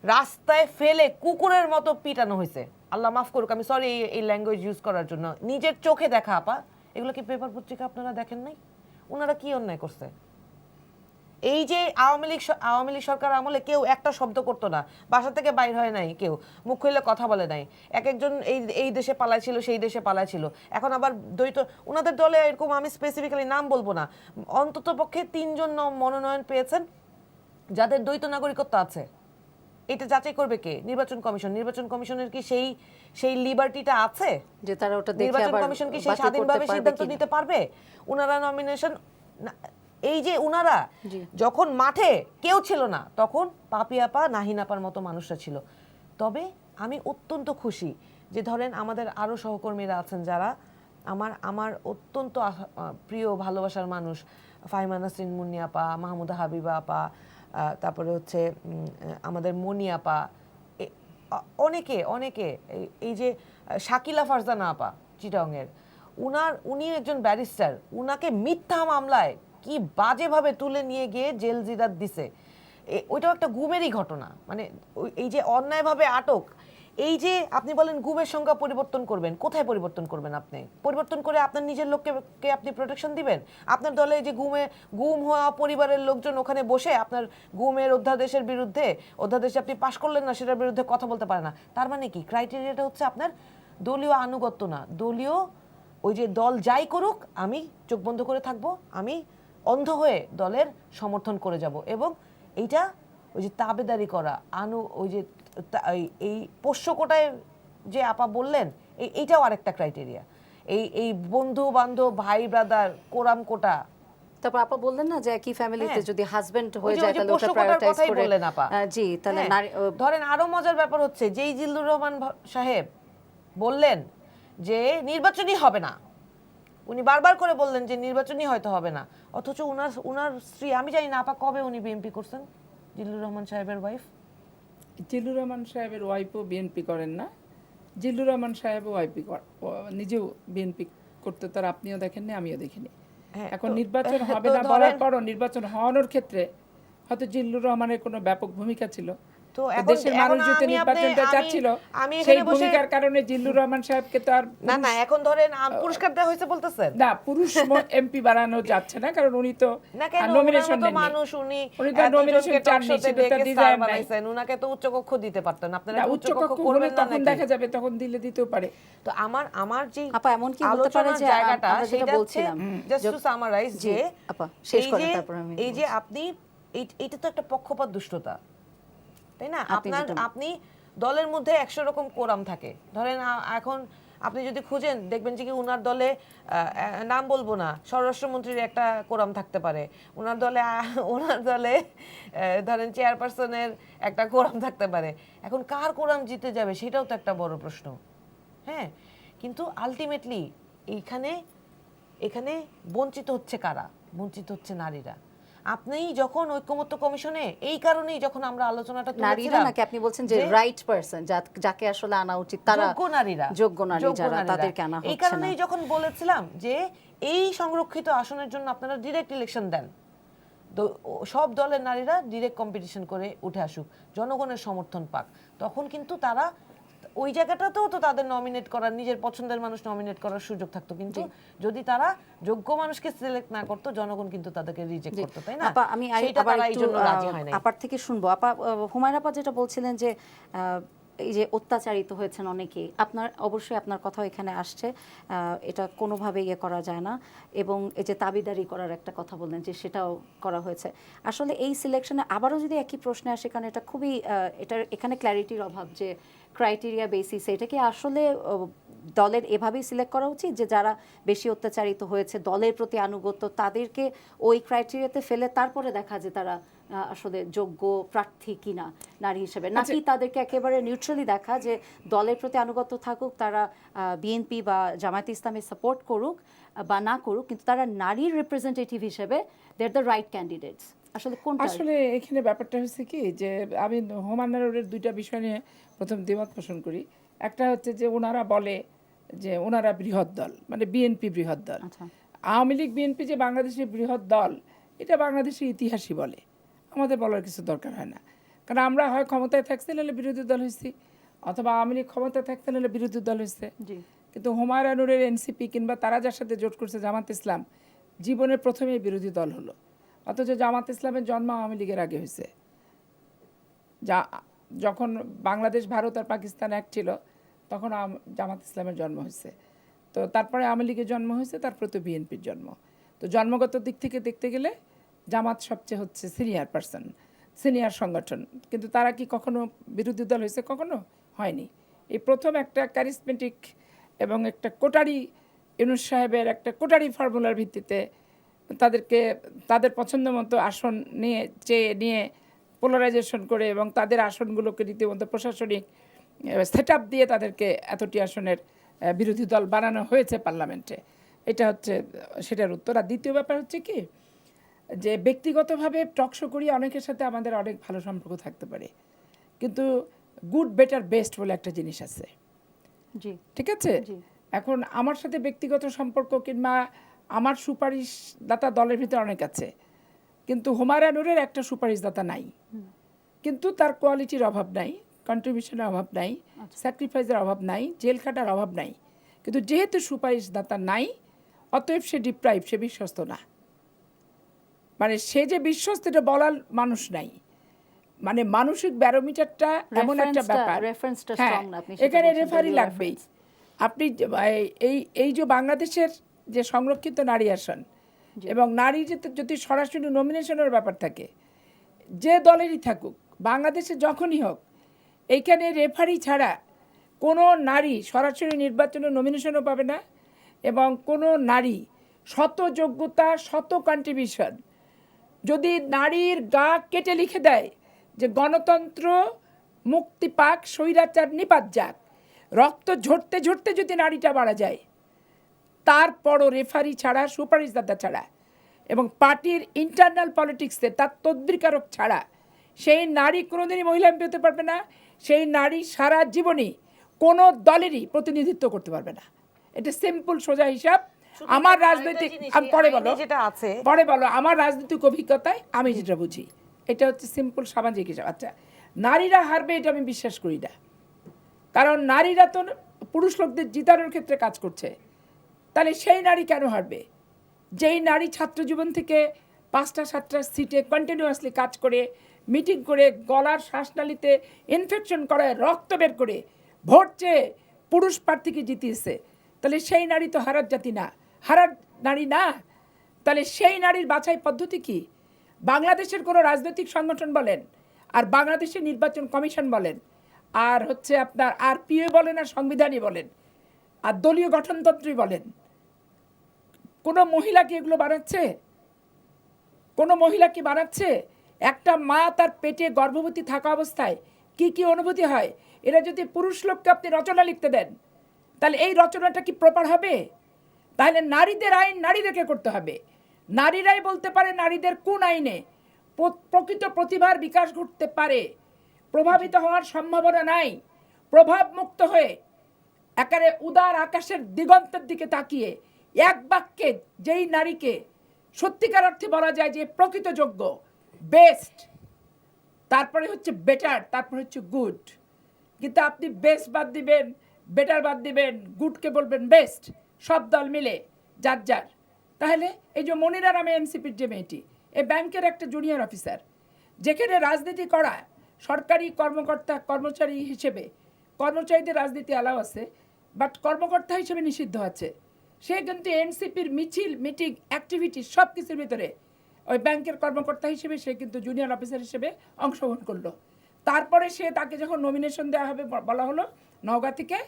রাস্তায় ফেলে কুকুরের মতো পিটানো হয়েছে। আল্লাহ মাফ করুক, আমি সরি এই ল্যাঙ্গুয়েজ ইউজ করার জন্য। নিজের চোখে দেখা আপা, এগুলো কি পেপার পত্রিকা আপনারা দেখেন নাই? উনারা কি অন্যায় করছে? এই যে আওয়ামী লীগ সরকার আমলে কেউ একটা শব্দ করতো না, বাসা থেকে বাইর হয় নাই, কেউ মুখ খুলে কথা বলে নাই, এক-একজন এই দেশে পালাইছিল, সেই দেশে পালাইছিল। এখন আবার দ্বৈত উনাদের দলে এরকম, আমি স্পেসিফিক্যালি নাম বলবো না, অন্তত পক্ষে 3 জন মনোনয়ন পেয়েছেন যাদের দ্বৈত নাগরিকত্ব আছে। এটা যাচাই করবে কে? নির্বাচন কমিশন। নির্বাচন কমিশনের কি সেই লিবার্টিটা আছে যে তারা ওটা দেখে নির্বাচন আবার কমিশন কি সেই বাতিল স্বাধীনভাবে করতে পারবে সিদ্ধান্ত কিনা? নিতে পারবে? উনারা নমিনেশন, এই যে উনারা যখন মাঠে কেউ ছিল না, তখন পাপি আপা, নাহিন আপার মতো মানুষরা ছিল। তবে আমি অত্যন্ত খুশি যে ধরেন আমাদের আরো সহকর্মীরা আছেন যারা আমার অত্যন্ত প্রিয় ভালোবাসার মানুষ, ফাহিমা নাসরিন মুন্নি আপা, মাহমুদা হাবিবা আপা, তারপরে হচ্ছে আমাদের মনি আপা, অনেকে এই যে শাকিলা ফারজানা আপা চিটাংয়ের, উনি একজন ব্যারিস্টার, উনাকে মিথ্যা মামলায় কি বাজেভাবে তুলে নিয়ে গিয়ে জেল জিরাত দিছে। ওইটাও একটা গুমেরই ঘটনা। মানে এই যে অন্যায়ভাবে আটক, এই যে আপনি বলেন গুমের সংখ্যা পরিবর্তন করবেন, কোথায় পরিবর্তন করবেন? আপনি পরিবর্তন করে আপনার নিজের লোককে আপনি প্রোটেকশন দিবেন? আপনার দলে যে গুম হওয়া পরিবারের লোকজন ওখানে বসে আপনার গুমের অধ্যাদেশের বিরুদ্ধে, অধ্যাদেশে আপনি পাশ করলেন না সেটার বিরুদ্ধে কথা বলতে পারে না। তার মানে কি? ক্রাইটেরিয়াটা হচ্ছে আপনার দলীয় আনুগত্য না, দলীয় ওই যে দল যাই করুক আমি চোখ বন্ধ করে থাকবো, আমি অন্ধ হয়ে দলের সমর্থন করে যাব। এবং এইটা ওই যে তাবেদারি করা, ওই যে এই পোষ্য কোটায় যে আপা বললেন, এইটাও আরেকটা ক্রাইটেরিয়া। এই বন্ধু বান্ধব, ভাই ব্রাদার, কোরাম কোটা। তারপর আপা বললেন না যে একই ফ্যামিলিতে যদি হাজবেন্ড হয়ে ওই যায় যে তাহলে ওটা পোষ্য কোটার প্রায়োরিটাইজ কথাই করে। বললেন আপা। জি, তাহলে ধরেন আরো মজার ব্যাপার হচ্ছে যেই জিল্লুর রহমান সাহেব বললেন যে নির্বাচনই হবে না, উনি বারবার করে বললেন যে নির্বাচনই হয়তো হবে না, অথচ উনার স্ত্রী, আমি জানি না আপা কবে উনি বিএনপি করছেন, জিল্লুর রহমান সাহেবের ওয়াইফ। জিল্লুর রহমান সাহেবের ওয়াইফও বিএনপি করেন না, জিল্লুর রহমান সাহেবও নিজেও বিএনপি করতে, তার আপনিও দেখেননি, আমিও দেখিনি। এখন নির্বাচন হবে না বলার পরও নির্বাচন হওয়ানোর ক্ষেত্রে হয়তো জিল্লুর রহমানের কোনো ব্যাপক ভূমিকা ছিল। তো তো এখন দেশের মানুষ যদি আমি নির্বাচনটা চাচ্ছিল আমি সেই এখানে বসে ভূমিকার কারণে জিল্লুর রহমান সাহেবকে তো আর না এখন ধরেন পুরস্কার দেওয়া হয়েছে বলতেছেন না পুরুষ এমপি বানানো যাচ্ছে না, কারণ উনি তো না কেন নমিনেশন ওনার মতো নেননি। মানুষ উনি উনি তো nomination এতজনকে চাননি, টকশোতে সেটা তার ডেকে desire স্টার নাই। বানাইছেন, উনাকে তো উচ্চকক্ষ দিতে পারতেন, আপনারা না, কি উচ্চ উচ্চকক্ষ কক্ষ হলে করবেন না তখন নাকি? দেখা যাবে, তখন দিলে দিতেও পারে। তো আমার যে আপা এমন কি হতে পারে আলোচনার যে জায়গাটা আমরা যেটা সেটা বলছিলাম জাস্ট টু সামারাইজ জি, যে আপা, শেষ এই করেন, যে তারপর আমি এই যে আপনি এইটা তো একটা পক্ষপাত দুষ্টতা, তাই না? আপনি আপনি দলের মধ্যে 100 রকম কোরাম থাকে, ধরেন এখন আপনি যদি খুঁজেন দেখবেন যে কি উনার দলে নাম বলবো না, স্বরাষ্ট্রমন্ত্রীর একটা কোরাম থাকতে পারে, ওনার দলে ধরেন চেয়ারপারসনের একটা কোরাম থাকতে পারে। এখন কার কোরাম জিতে যাবে সেটাও তো একটা বড় প্রশ্ন। হ্যাঁ, কিন্তু আলটিমেটলি এখানে বঞ্চিত হচ্ছে কারা? বঞ্চিত হচ্ছে নারীরা। আপনি যখন ঐকমত্য কমিশনে এই কারণেই যখন আমরা আলোচনাটা নারীরা তুলেছিলাম নাকি আপনি বলছেন যে রাইট পারসন যাকে আসলে আনা উচিত তারা যোগ্য নারীরা, যোগ্য নারী যারা তাদেরকে আনা এই হচ্ছে না। কারণেই যখন বলেছিলাম যে এই সংরক্ষিত আসনের জন্য আপনারা ডিরেক্ট ইলেকশন দেন, সব দলের নারীরা ডিরেক্ট কম্পিটিশন করে উঠে আসুক, জনগণের সমর্থন পাক, তখন কিন্তু তারা ওই জায়গাটাতেও তো তাদের নমিনেট করার, নিজের পছন্দের মানুষ নমিনেট করার সুযোগ থাকতো। কিন্তু যদি তারা যোগ্য মানুষকে সিলেক্ট না করতো, জনগণ কিন্তু তাদেরকে রিজেক্ট করতো, তাই না? আপা আমি সেটা আবার তারা এই একটু জন্য রাজি হয় না। আপার থেকে শুনবো। আপা, হুমায়রা আপা যেটা বলছিলেন যে এই যে অত্যাচারিত হয়েছেন অনেকেই, অবশ্যই আপনার কথাও এখানে আসছে, এটা কোনোভাবে ইয়ে করা যায় না। এবং এই যে দাবিদারি করার একটা কথা বললেন যে সেটাও করা হয়েছে। আসলে এই সিলেকশনে আবারও যদি একই প্রশ্নে আসে, কারণ এটা খুবই এখানে ক্ল্যারিটির অভাব যে ক্রাইটেরিয়া বেসিসে এটা কি আসলে দলের এভাবেই সিলেক্ট করা উচিত যে যারা বেশি অত্যাচারিত হয়েছে, দলের প্রতি আনুগত্য, তাদেরকে ওই ক্রাইটেরিয়াতে ফেলে তারপরে দেখা যে তারা আসলে যোগ্য প্রার্থী কিনা নারী হিসেবে, নাকি তাদেরকে একেবারে নিউট্রালি দেখা যে দলের প্রতি আনুগত্য থাকুক, তারা বিএনপি বা জামায়াতে ইসলামে সাপোর্ট করুক বা না করুক, কিন্তু তারা নারীর রিপ্রেজেন্টেটিভ হিসেবে দে আর দ্য রাইট ক্যান্ডিডেটস? আসলে কোনটা? আসলে এখানে ব্যাপারটা হচ্ছে কি যে আমি হুমায়ুনের দুইটা বিষয় নিয়ে প্রথম দ্বিমত পোষণ করি। একটা হচ্ছে যে ওনারা বলে যে ওনারা বৃহৎ দল, মানে বিএনপি বৃহৎ দল। আচ্ছা, আওয়ামী লীগ বিএনপি যে বাংলাদেশের বৃহৎ দল, এটা বাংলাদেশের ইতিহাসই বলে, আমাদের বলার কিছু দরকার হয় না। কারণ আমরা হয় ক্ষমতায় থাকতে নাহলে বিরোধী দল হয়েছি, অথবা আওয়ামী লীগ ক্ষমতায় থাকতে নাহলে বিরোধী দল হয়েছে। জি, কিন্তু হুমায়ুনের এনসিপি কিংবা তারা যার সাথে জোট করছে জামাত ইসলাম, জীবনের প্রথমেই বিরোধী দল হলো। অথচ জামাত ইসলামের জন্ম আওয়ামী লীগের আগে হয়েছে। যখন বাংলাদেশ, ভারত আর পাকিস্তান এক ছিল, তখন জামাত ইসলামের জন্ম হয়েছে। তো তারপরে আওয়ামী লীগের জন্ম হয়েছে, তারপরে তো বিএনপির জন্ম। তো জন্মগত দিক থেকে দেখতে গেলে জামাত সবচেয়ে হচ্ছে সিনিয়র সংগঠন। কিন্তু তারা কি কখনো বিরোধী দল হয়েছে? কখনো হয়নি। এই প্রথম একটা ক্যারিসমেটিক এবং একটা কোটারি, ইউনূস সাহেবের একটা কোটারি ফর্মুলার ভিত্তিতে তাদেরকে তাদের পছন্দ মতো আসন নিয়ে পোলারাইজেশন করে এবং তাদের আসনগুলোকে রীতিমতো প্রশাসনিক সেট আপ দিয়ে তাদেরকে এতটি আসনের বিরোধী দল বানানো হয়েছে পার্লামেন্টে। এটা হচ্ছে সেটার উত্তর। আর দ্বিতীয় ব্যাপার হচ্ছে কি যে ব্যক্তিগতভাবে টকশো করি অনেকের সাথে আমাদের অনেক ভালো সম্পর্ক থাকতে পারে, কিন্তু গুড বেটার বেস্ট বলে একটা জিনিস আছে, জি, ঠিক আছে? এখন আমার সাথে ব্যক্তিগত সম্পর্ক কিংবা আমার সুপারিশদাতা দলের ভিতরে অনেক আছে, কিন্তু হুমায়ুনের একটা সুপারিশদাতা নাই। কিন্তু তার কোয়ালিটির অভাব নাই, কন্ট্রিবিউশনের অভাব নাই, স্যাক্রিফাইসের অভাব নাই, জেল খাটার অভাব নাই। কিন্তু যেহেতু সুপারিশদাতা নাই, অতএব সে ডিপ্রাইভ, সে বিশ্বস্ত না। মানে সে যে বিশ্বস্ত এটা বলার মানুষ নাই। মানে মানসিক ব্যারোমিটারটা এমন একটা ব্যাপার, হ্যাঁ, এখানে রেফারি লাগবেই। আপনি এই যে বাংলাদেশের যে সংরক্ষিত নারী আসন এবং নারী যদি সরাসরি নমিনেশনের ব্যাপার থাকে, যে দলেরই থাকুক বাংলাদেশে যখনই হোক, এইখানে রেফারি ছাড়া কোনো নারী সরাসরি নির্বাচনে নমিনেশনও পাবে না। এবং কোনো নারী শত যোগ্যতা, শত কন্ট্রিবিউশন যদি নারীর গা কেটে লিখে দেয় যে গণতন্ত্র মুক্তি পাক, স্বৈরাচার নিপাত যাক, রক্ত ঝরতে ঝরতে যদি নারীটা মারা যায়, তারপরও রেফারি ছাড়া, সুপারিশদাতা ছাড়া এবং পার্টির ইন্টারনাল পলিটিক্সে তার তদবিরকারক ছাড়া সেই নারী কোনোদিনই মহিলা এমপি হতে পারবে না। সেই নারী সারা জীবনই কোনো দলেরই প্রতিনিধিত্ব করতে পারবে না। এটা সিম্পল সোজা হিসাব। আমার রাজনৈতিক, পরে বলো আমার রাজনৈতিক অভিজ্ঞতায় আমি যেটা বুঝি, এটা হচ্ছে সিম্পল সামাজিক হিসাব। আচ্ছা, নারীরা হারবে এটা আমি বিশ্বাস করি না, কারণ নারীরা তো পুরুষ লোকদের জিতানোর ক্ষেত্রে কাজ করছে। তাহলে সেই নারী কেন হারবে? যেই নারী ছাত্র জীবন থেকে 5টা-7টা সিটে কন্টিনিউয়াসলি কাজ করে, মিটিং করে, গলার শ্বাসনালীতে ইনফেকশন করে, রক্ত বের করে ভোট চেয়ে পুরুষ প্রার্থীকে জিতিয়েছে, তাহলে সেই নারী তো হারার জাতি না, হারার নারী না। তাহলে সেই নারীর বাছাই পদ্ধতি কি? বাংলাদেশের কোনো রাজনৈতিক সংগঠন বলেন, আর বাংলাদেশের নির্বাচন কমিশন বলেন, আর হচ্ছে আপনার আরপিও বলেন, আর সংবিধানই বলেন, আর দলীয় গঠনতন্ত্রই বলেন, কোনো মহিলা কি এগুলো বানাচ্ছে? কোনো মহিলা কি বানাচ্ছে? একটা মা তার পেটে গর্ভবতী থাকা অবস্থায় কি কি অনুভূতি হয়, এটা যদি পুরুষ লোককে আপনি রচনা লিখতে দেন, তাহলে এই রচনাটা কি প্রপার হবে? তাহলে নারীদের আইন নারীদেরকে করতে হবে। নারীরাই বলতে পারে নারীদের কোন আইনে প্রকৃত প্রতিভার বিকাশ ঘটতে পারে। প্রভাবিত হওয়ার সম্ভাবনা নাই। প্রভাব মুক্ত হয়ে একেবারে উদার আকাশের দিগন্তের দিকে তাকিয়ে এক বাক্যে যেই নারীকে সত্যিকার অর্থে বলা যায় যে প্রকৃত যোগ্য, বেস্ট, তারপরে হচ্ছে বেটার, তারপরে হচ্ছে গুড। কিন্তু আপনি বেস্ট বাদ দিবেন, বেটার বাদ দিবেন, গুডকে বলবেন বেস্ট, সব দল মিলে যার যার। তাহলে এই যে মনিরা নামে এনসিপির যে মেয়েটি, এ ব্যাংকের একটা জুনিয়র অফিসার, যেখানে রাজনীতি করা সরকারি কর্মকর্তা কর্মচারী হিসেবে, কর্মচারীদের রাজনীতি অ্যালাউ আছে, বাট কর্মকর্তা হিসেবে নিষিদ্ধ আছে। সে কিন্তু এনসিপির মিছিল, মিটিং, অ্যাক্টিভিটি সব কিছুর ভিতরে ওই ব্যাংকের কর্মকর্তা হিসেবে সে কিন্তু জুনিয়র অফিসার হিসেবে অংশগ্রহণ করলো। তারপরে সে তাকে যখন নমিনেশন দেওয়া হবে বলা হলো নওগাঁ থেকে,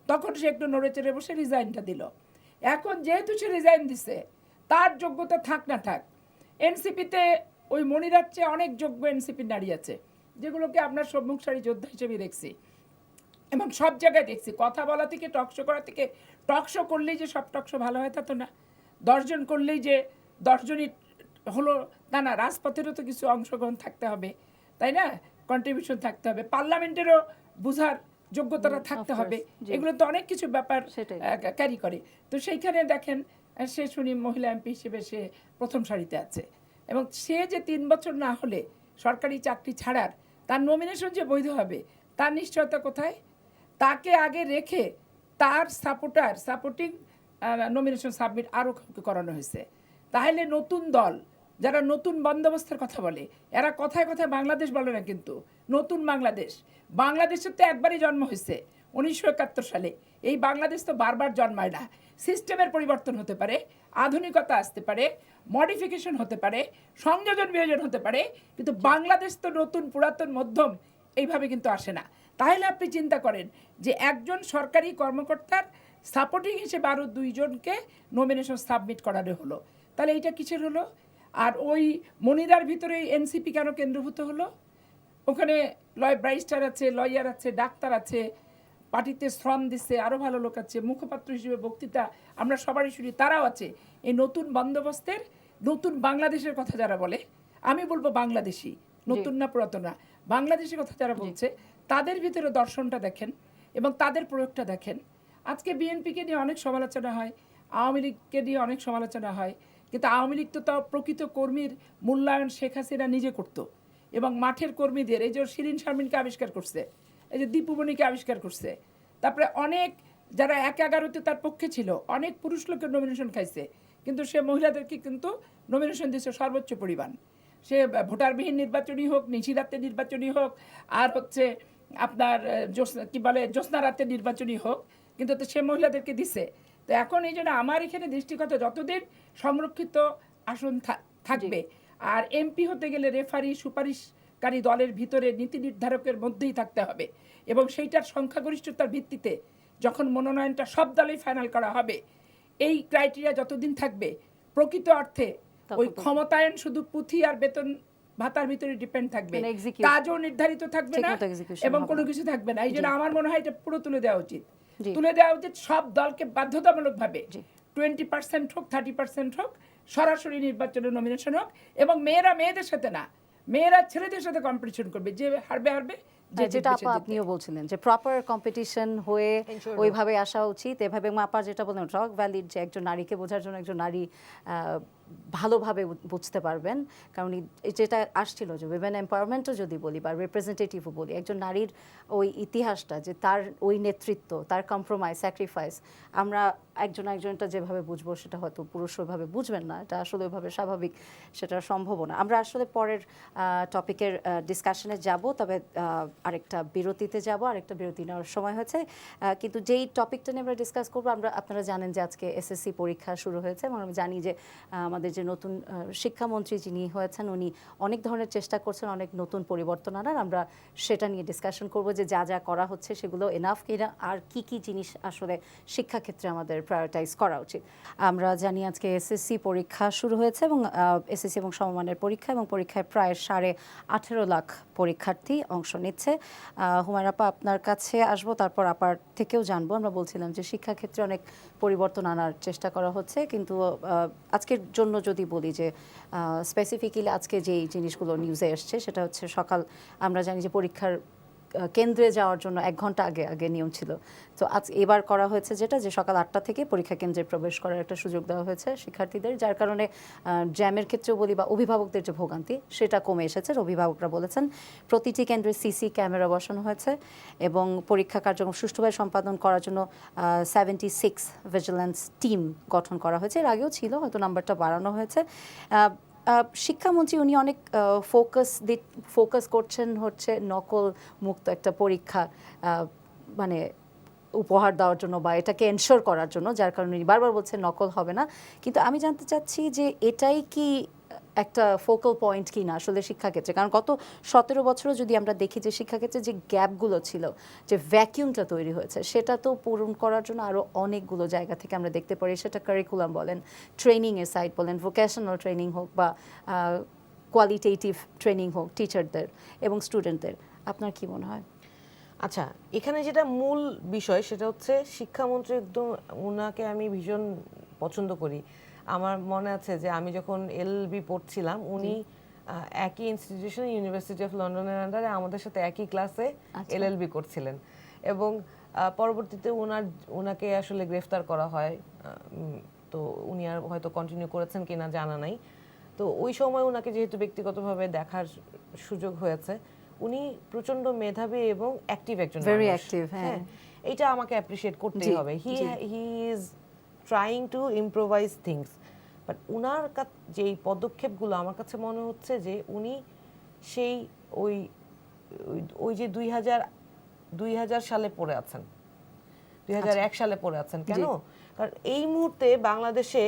তখন সে একটু নড়েচড়ে বসে রিজাইনটা দিল। এখন যেহেতু সে রিজাইন দিছে, তার যোগ্যতা থাক না থাক, এনসিপিতে ওই মনিরার চেয়ে অনেক যোগ্য এনসিপির নারী আছে, যেগুলোকে আমরা সম্মুখসারী যোদ্ধা হিসেবে দেখছি এবং সব জায়গায় দেখছি। কথা বলা থেকে টকশো করা থেকে, টকশো করলেই যে সব টকশো ভালো হয় তা তো না, 10 জন করলেই যে 10 জনই হলো তা না। রাজপথেরও তো কিছু অংশগ্রহণ থাকতে হবে, তাই না? কন্ট্রিবিউশন থাকতে হবে, পার্লামেন্টেরও বুঝার যোগ্যতাটা থাকতে হবে। এগুলো তো অনেক কিছু ব্যাপার ক্যারি করে। তো সেইখানে দেখেন সে শুনি মহিলা এমপি হিসেবে সে প্রথম সারিতে আছে, এবং সে যে 3 বছর না হলে সরকারি চাকরি ছাড়ার, তার নমিনেশন যে বৈধ হবে তার নিশ্চয়তা কোথায়? তাকে আগে রেখে তার সাপোর্টিং নমিনেশন সাবমিট আরও করানো হয়েছে। তাহলে নতুন দল যারা নতুন বন্দোবস্তের কথা বলে, এরা কথায় কথায় বাংলাদেশ বলে না, কিন্তু নতুন বাংলাদেশের তো একবারই জন্ম হয়েছে 1971 সালে। এই বাংলাদেশ তো বারবার জন্মায় না। সিস্টেমের পরিবর্তন হতে পারে, আধুনিকতা আসতে পারে, মডিফিকেশন হতে পারে, সংযোজন বিয়োজন হতে পারে, কিন্তু বাংলাদেশ তো নতুন পুরাতন মধ্যম এইভাবে কিন্তু আসে না। তাহলে আপনি চিন্তা করেন যে একজন সরকারি কর্মকর্তার সাপোর্টিং হিসেবে আরও 2 জনকে নমিনেশন সাবমিট করানো হলো, তাহলে এইটা কিসের হলো? আর ওই মনিরার ভিতরে এনসিপি কেন কেন্দ্রভূত হলো? ওখানে ব্যারিস্টার আছে, লয়ার আছে, ডাক্তার আছে, পার্টিতে শ্রম দিচ্ছে, আরও ভালো লোক আছে, মুখপাত্র হিসেবে বক্তৃতা আমরা সবারই শুনি, তারাও আছে। এই নতুন বন্দোবস্তের, নতুন বাংলাদেশের কথা যারা বলে, আমি বলবো বাংলাদেশি, নতুন না পুরাতন না, বাংলাদেশের কথা যারা বলছে, তাদের ভিতরে দর্শনটা দেখেন এবং তাদের প্রয়োগটা দেখেন। আজকে বিএনপিকে নিয়ে অনেক সমালোচনা হয়, আওয়ামী লীগকে নিয়ে অনেক সমালোচনা হয়, কিন্তু আওয়ামী লীগ তো তাও প্রকৃত কর্মীর মূল্যায়ন শেখ হাসিনা নিজে করতো, এবং মাঠের কর্মীদের, এই যে শিরিন শারমিনকে আবিষ্কার করছে, এই যে দীপুমণিকে আবিষ্কার করছে, তারপরে অনেক যারা 1-11-তে তার পক্ষে ছিল, অনেক পুরুষ লোকের নমিনেশন খাইছে, কিন্তু সে মহিলাদেরকে কিন্তু নমিনেশন দিয়েছে সর্বোচ্চ পরিমাণ। সে ভোটারবিহীন নির্বাচনী হোক, নিশিরাতের নির্বাচনী হোক, আর হচ্ছে আপনার কি বলে জ্যোৎস্না রাতের নির্বাচনী হোক, কিন্তু তো সে মহিলাদেরকে দিছে। তো এখন এই জন্য আমার এখানে দৃষ্টিগত যতদিন সংরক্ষিত আসন থাকবে, আর এমপি হতে গেলে রেফারি সুপারিশকারী দলের ভিতরে নীতি নির্ধারকের মধ্যেই থাকতে হবে, এবং সেইটার সংখ্যাগরিষ্ঠতার ভিত্তিতে যখন মনোনয়নটা সব দলেই ফাইনাল করা হবে, এই ক্রাইটেরিয়া যতদিন থাকবে, প্রকৃত অর্থে ওই ক্ষমতায়ন শুধু পুঁথি আর বেতন ভাতার ভিতরে ডিপেন্ড থাকবে, কাজও নির্ধারিত থাকবে না এবং কোনো কিছু থাকবে না। এই জন্য আমার মনে হয় এটা পুরো তুলে দেওয়া উচিত, সব দলকে বাধ্যতামূলকভাবে 20% হোক, 30% হোক, সরাসরি নির্বাচনে নমিনেশন হোক, এবং মেয়েরা মেয়েদের সাথে না, মেয়েরা ছেলেদের সাথে কম্পিটিশন করবে, যে হারবে হারবে। যেটা আপনিও বলছিলেন যে প্রপার কম্পিটিশন হয়ে ওইভাবে আসা উচিত, এভাবে আপার যেটা বললেন রক ভ্যালির যে একজন নারীকে বোঝার জন্য একজন নারী ভালোভাবে বুঝতে পারবেন। কারণ যেটা আসছিল যে উইমেন এম্পাওয়ারমেন্টও যদি বলি বা রিপ্রেজেন্টেটিভও বলি, একজন নারীর ওই ইতিহাসটা, যে তার ওই নেতৃত্ব, তার কম্প্রোমাইজ, স্যাক্রিফাইস, আমরা একজনটা যেভাবে বুঝবো সেটা হয়তো পুরুষ ওইভাবে বুঝবেন না, এটা আসলে ওইভাবে স্বাভাবিক, সেটা সম্ভব না। আমরা আসলে পরের টপিকের ডিসকাশনে যাব, তবে আরেকটা বিরতিতে যাব, আরেকটা বিরতি নেওয়ার সময় হয়েছে। কিন্তু যেই টপিকটা নিয়ে আমরা ডিসকাস করবো, আপনারা জানেন যে আজকে এসএসসি পরীক্ষা শুরু হয়েছে এবং আমি জানি যে আমাদের যে নতুন শিক্ষামন্ত্রী যিনি হয়েছেন, উনি অনেক ধরনের চেষ্টা করছেন অনেক নতুন পরিবর্তন আনার। আমরা সেটা নিয়ে ডিসকাশন করব যে যা যা করা হচ্ছে সেগুলো এনাফ কিনা, আর কি কি জিনিস আসলে শিক্ষাক্ষেত্রে আমাদের প্রায়োরিটাইজ করা উচিত। আমরা জানি আজকে এসএসসি পরীক্ষা শুরু হয়েছে এবং এসএসসি এবং সমমানের পরীক্ষা, এবং পরীক্ষায় প্রায় 18.5 লাখ পরীক্ষার্থী অংশ নিচ্ছে। হুমায়রা আপা, আপনার কাছে আসবো, তারপর আপার থেকেও জানবো। আমরা বলছিলাম যে শিক্ষাক্ষেত্রে অনেক পরিবর্তন আনার চেষ্টা করা হচ্ছে, কিন্তু আজকের জন্য যদি বলি যে স্পেসিফিক্যালি আজকে যেই জিনিসগুলো নিউজে এসছে সেটা হচ্ছে সকাল, আমরা জানি যে পরীক্ষার কেন্দ্রে যাওয়ার জন্য 1 ঘন্টা আগে নিয়ম ছিল, তো আজ এবার করা হয়েছে যেটা, যে সকাল 8টা থেকে পরীক্ষা কেন্দ্রে প্রবেশ করার একটা সুযোগ দেওয়া হয়েছে শিক্ষার্থীদের, যার কারণে জ্যামের ক্ষেত্রেও বলি বা অভিভাবকদের যে ভোগান্তি সেটা কমে এসেছে। অভিভাবকরা বলেছেন প্রতিটি কেন্দ্রে সিসি ক্যামেরা বসানো হয়েছে এবং পরীক্ষা কার্যক্রম সুষ্ঠুভাবে সম্পাদন করার জন্য 76 ভিজিলেন্স টিম গঠন করা হয়েছে। এর আগেও ছিল, হয়তো নাম্বারটা বাড়ানো হয়েছে। শিক্ষামন্ত্রী উনি অনেক ফোকাস করছেন হচ্ছে নকল মুক্ত একটা পরীক্ষা মানে উপহার দেওয়ার জন্য বা এটাকে এনশোর করার জন্য, যার কারণে উনি বারবার বলছেন নকল হবে না। কিন্তু আমি জানতে চাচ্ছি যে এটাই কি একটা ফোকাল পয়েন্ট কি না আসলে শিক্ষাক্ষেত্রে? কারণ গত 17 বছরও যদি আমরা দেখি যে শিক্ষাক্ষেত্রে যে গ্যাপগুলো ছিল, যে ভ্যাকিউমটা তৈরি হয়েছে, সেটা তো পূরণ করার জন্য আরও অনেকগুলো জায়গা থেকে আমরা দেখতে পারি। সেটা কারিকুলাম বলেন, ট্রেনিংয়ের সাইড বলেন, ভোকেশনাল ট্রেনিং হোক বা কোয়ালিটেটিভ ট্রেনিং হোক টিচারদের এবং স্টুডেন্টদের। আপনার কি মনে হয়? আচ্ছা, এখানে যেটা মূল বিষয় সেটা হচ্ছে শিক্ষামন্ত্রী, একদম ওনাকে আমি ভীষণ পছন্দ করি। আমার মনে আছে যে আমি যখন এলএলবি পড়ছিলাম, উনি একই ইনস্টিটিউশন ইউনিভার্সিটি অফ লন্ডনের আন্ডারে আমাদের সাথে একই ক্লাসে এলএলবি করছিলেন, এবং পরবর্তীতে ওনাকে আসলে গ্রেফতার করা হয়। তো উনি আর হয়তো কন্টিনিউ করেছেন কিনা জানা নাই। তো ওই সময় ওনাকে যেহেতু ব্যক্তিগতভাবে দেখার সুযোগ হয়েছে, উনি প্রচন্ড মেধাবী এবং অ্যাক্টিভ একজন ভেরি মানুষ। অ্যাক্টিভ। হ্যাঁ, এইটা আমাকে অ্যাপ্রিশিয়েট করতেই হবে। He is trying to improvise things, but উনার যেই পদক্ষেপগুলো আমার কাছে মনে হচ্ছে যে উনি সেই ওই ওই যে 2000 সালে পড়ে আছেন, 2001 সালে পড়ে আছেন। কেন? কারণ এই মুহূর্তে বাংলাদেশে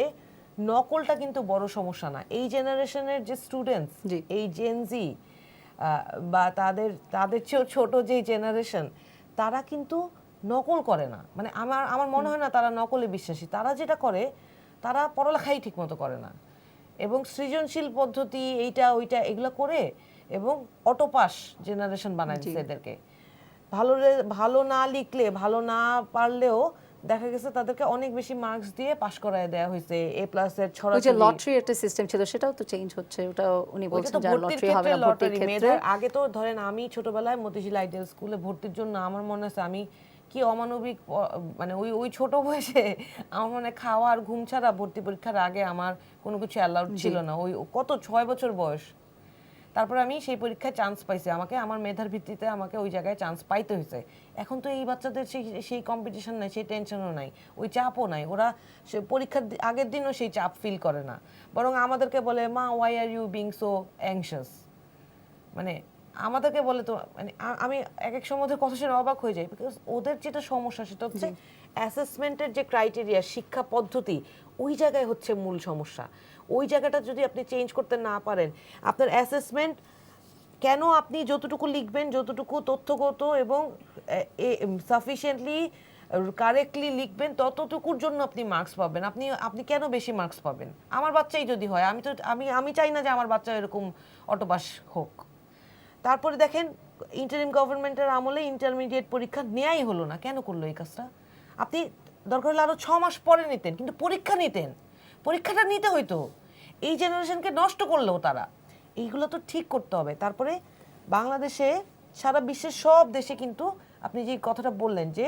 নকলটা কিন্তু বড় সমস্যা না। এই জেনারেশনের যে স্টুডেন্টস, এই জেনজি বা তাদের চেয়েও ছোট যে জেনারেশন, তারা কিন্তু নকল করে না। মানে আমার মনে হয় না তারা নকলে বিশ্বাসী। তারা যেটা করে, তারা পড়ালেখাই ঠিক মতো করে না, এবং সৃজনশীল পদ্ধতি এইটা ওইটা এগুলো করে, এবং অটোপাস জেনারেশন বানায় দিচ্ছে এদেরকে। ভালো না লিখলে, ভালো না পারলেও দেখা গেছে তাদেরকে অনেক বেশি মার্কস দিয়ে পাশ করায় দেওয়া হয়েছে। এ প্লাসের ছড়াছড়ি, ওই যে লটারি একটা সিস্টেম ছিল, সেটাও তো চেঞ্জ হচ্ছে। ওটাও উনি বলছেন যে লটারি হবে না ভর্তির ক্ষেত্রে। আগে তো ধরেন আমি ছোটবেলায় মতিঝিল আইডিয়াল স্কুলে ভর্তির জন্য আমার মনে আছে আমি কি অমানবিক, মানে ওই ছোট বয়সে আমার মনে খাওয়া আর ঘুম ছাড়া ভর্তি পরীক্ষার আগে আমার কোনো কিছু অ্যালাউড ছিল না। ওই কত 6 বছর বয়স, তারপর আমি সেই পরীক্ষায় চান্স পাইছি। আমাকে আমার মেধার ভিত্তিতে আমাকে ওই জায়গায় চান্স পাইতে হয়েছে। এখন তো এই বাচ্চাদের সেই কম্পিটিশন নাই, সেই টেনশনও নাই, ওই চাপও নাই। ওরা পরীক্ষার আগের দিনও সেই চাপ ফিল করে না, বরং আমাদেরকে বলে, মা why are you being so anxious. মানে আমাদেরকে বলে, তো মানে আমি এক সময় ওদের কথা শুনে অবাক হয়ে যাই, বিকজ ওদের যেটা সমস্যা সেটা হচ্ছে অ্যাসেসমেন্টের যে ক্রাইটেরিয়া, শিক্ষা পদ্ধতি, ওই জায়গায় হচ্ছে মূল সমস্যা। ওই জায়গাটা যদি আপনি চেঞ্জ করতে না পারেন, আপনার অ্যাসেসমেন্ট কেন আপনি যতটুকু লিখবেন, যতটুকু তথ্যগত এবং সাফিসিয়েন্টলি কারেক্টলি লিখবেন, ততটুকুর জন্য আপনি মার্কস পাবেন। আপনি কেন বেশি মার্কস পাবেন? আমার বাচ্চাই যদি হয়, আমি চাই না যে আমার বাচ্চা এরকম অটোপাস হোক। তারপরে দেখেন ইন্টারিম গভর্নমেন্টের আমলে ইন্টারমিডিয়েট পরীক্ষা নেয়াই হলো না। কেন করলো এই কাজটা? আপনি দরকার হলে আরো 6 মাস পরে নিতেন, কিন্তু পরীক্ষা নিতেন, পরীক্ষাটা নিতে হইতো। এই জেনারেশনকে নষ্ট করলো তারা। এইগুলো তো ঠিক করতে হবে। তারপরে বাংলাদেশে, সারা বিশ্বের সব দেশে কিন্তু আপনি যে কথাটা বললেন যে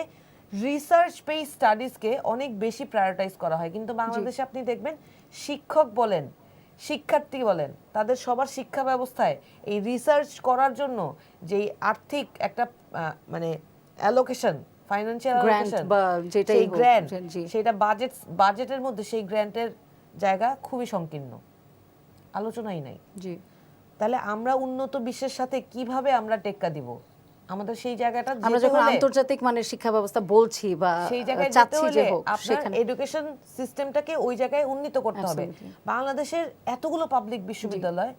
রিসার্চ বেস স্টাডিজকে অনেক বেশি প্রায়োরিটাইজ করা হয়, কিন্তু বাংলাদেশে আপনি দেখবেন শিক্ষক বলেন, শিক্ষার্থী বলেন, তাদের সবার শিক্ষা ব্যবস্থায় এই রিসার্চ করার জন্য যেই আর্থিক একটা মানে অ্যালোকেশন, ফাইন্যান্সিয়াল Grant অ্যালোকেশন বা যেটাই সেই হোক, গ্র্যান্ট, জি। সেটা বাজেটের মধ্যে সেই গ্র্যান্টের জায়গা খুবই সংকীর্ণ, আলোচনাই নাই। জি। তাহলে আমরা উন্নত বিশ্বের সাথে কিভাবে আমরা টেক্কা দিব? আমাদের সেই জায়গাটা আমরা যেতে যখন হলে, আন্তর্জাতিক মানের শিক্ষা ব্যবস্থা বলছি বা সেই জায়গায় যেতে চাচ্ছি যে হলে হোক, আপনার সেখানে এডুকেশন সিস্টেমটাকে ওই জায়গায় উন্নীত করতে হবে। Absolutely. বাংলাদেশের এতগুলো পাবলিক বিশ্ববিদ্যালয়,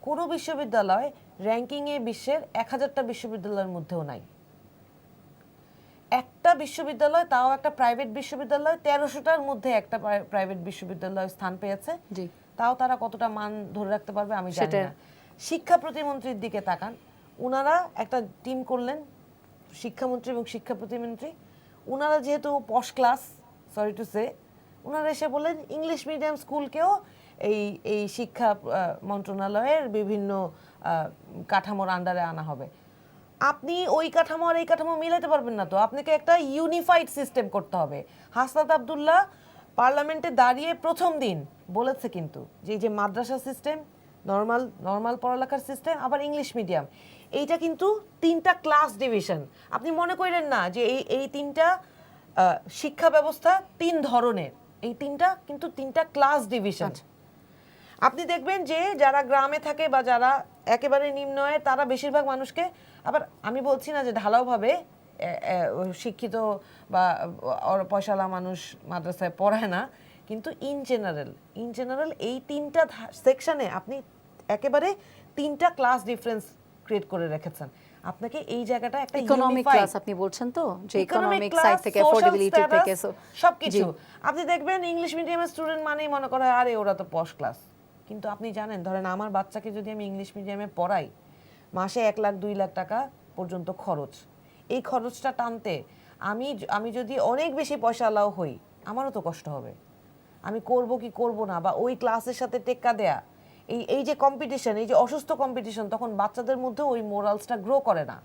কোনো বিশ্ববিদ্যালয় র্যাঙ্কিং এ বিশ্বের 1000টা বিশ্ববিদ্যালয়ের মধ্যেও নাই। একটা বিশ্ববিদ্যালয়, তাও একটা প্রাইভেট বিশ্ববিদ্যালয়, 1300টার মধ্যে একটা প্রাইভেট বিশ্ববিদ্যালয় স্থান পেয়েছে। জি। তাও তারা কতটা মান ধরে রাখতে পারবে আমি জানি সেটা- না। শিক্ষা প্রতিমন্ত্রীর দিকে তাকান, উনারা একটা টিম করলেন, শিক্ষামন্ত্রী এবং শিক্ষা প্রতিমন্ত্রী। উনারা যেহেতু পশ ক্লাস, সরি টু সে, উনারা এসে বললেন ইংলিশ মিডিয়াম স্কুলকেও এই এই শিক্ষা মন্ত্রণালয়ের বিভিন্ন কাঠামোর আন্ডারে আনা হবে। আপনি ওই কাঠামো আর এই কাঠামো মিলাতে পারবেন না, তো আপনাকে একটা ইউনিফাইড সিস্টেম করতে হবে। হাসনাত আব্দুল্লাহ পার্লামেন্টে দাঁড়িয়ে প্রথম দিন বলেছে কিন্তু যে এই যে মাদ্রাসা সিস্টেম, নর্মাল পড়ালেখার সিস্টেম, আবার ইংলিশ মিডিয়াম, এইটা কিন্তু 3টা ক্লাস ডিভিশন। আপনি মনে করেন না যে এই 3টা শিক্ষা ব্যবস্থা 3 ধরনের, এই 3টা কিন্তু 3টা ক্লাস ডিভিশন। আপনি দেখবেন যে যারা গ্রামে থাকে বা যারা একেবারে নিম্ন আয়ের, তারা বেশিরভাগ মানুষকে, আবার আমি বলছি না যে ঢালাওভাবে শিক্ষিত বা পয়সাওয়ালা মানুষ মাদ্রাসায় পড়ায় না, কিন্তু ইন জেনারেল এই 3টা সেকশনে আপনি একেবারে 3টা ক্লাস ডিফারেন্স ক্রিয়েট করে রেখেছেন। আপনাকে এই জায়গাটা একটা ইকোনমিক unified- ক্লাস আপনি বলছেন তো, যে ইকোনমিক class, সাইড থেকে, social অ্যাফোর্ডেবিলিটি status, থেকে, সবকিছু। আপনি দেখবেন ইংলিশ মিডিয়ামের স্টুডেন্ট মানেই মনে করা হয় আরে ওরা তো পশ ক্লাস, কিন্তু আপনি জানেন, ধরেন আমার বাচ্চাকে যদি আমি ইংলিশ মিডিয়ামে পড়াই, মাসে 1 লাখ 2 লাখ টাকা পর্যন্ত খরচ। এই খরচটা টানতে আমি যদি অনেক বেশি পয়সাওয়ালাও হই, আমারও তো কষ্ট হবে। আমি করব কি করব না, বা ওই ক্লাসের সাথে টেক্কা দেয়া, এই যে কম্পিটিশন, এই যে অসুস্থ কম্পিটিশন, তখন বাচ্চাদের মধ্যে ওই মোরালসটা গ্রো করে না,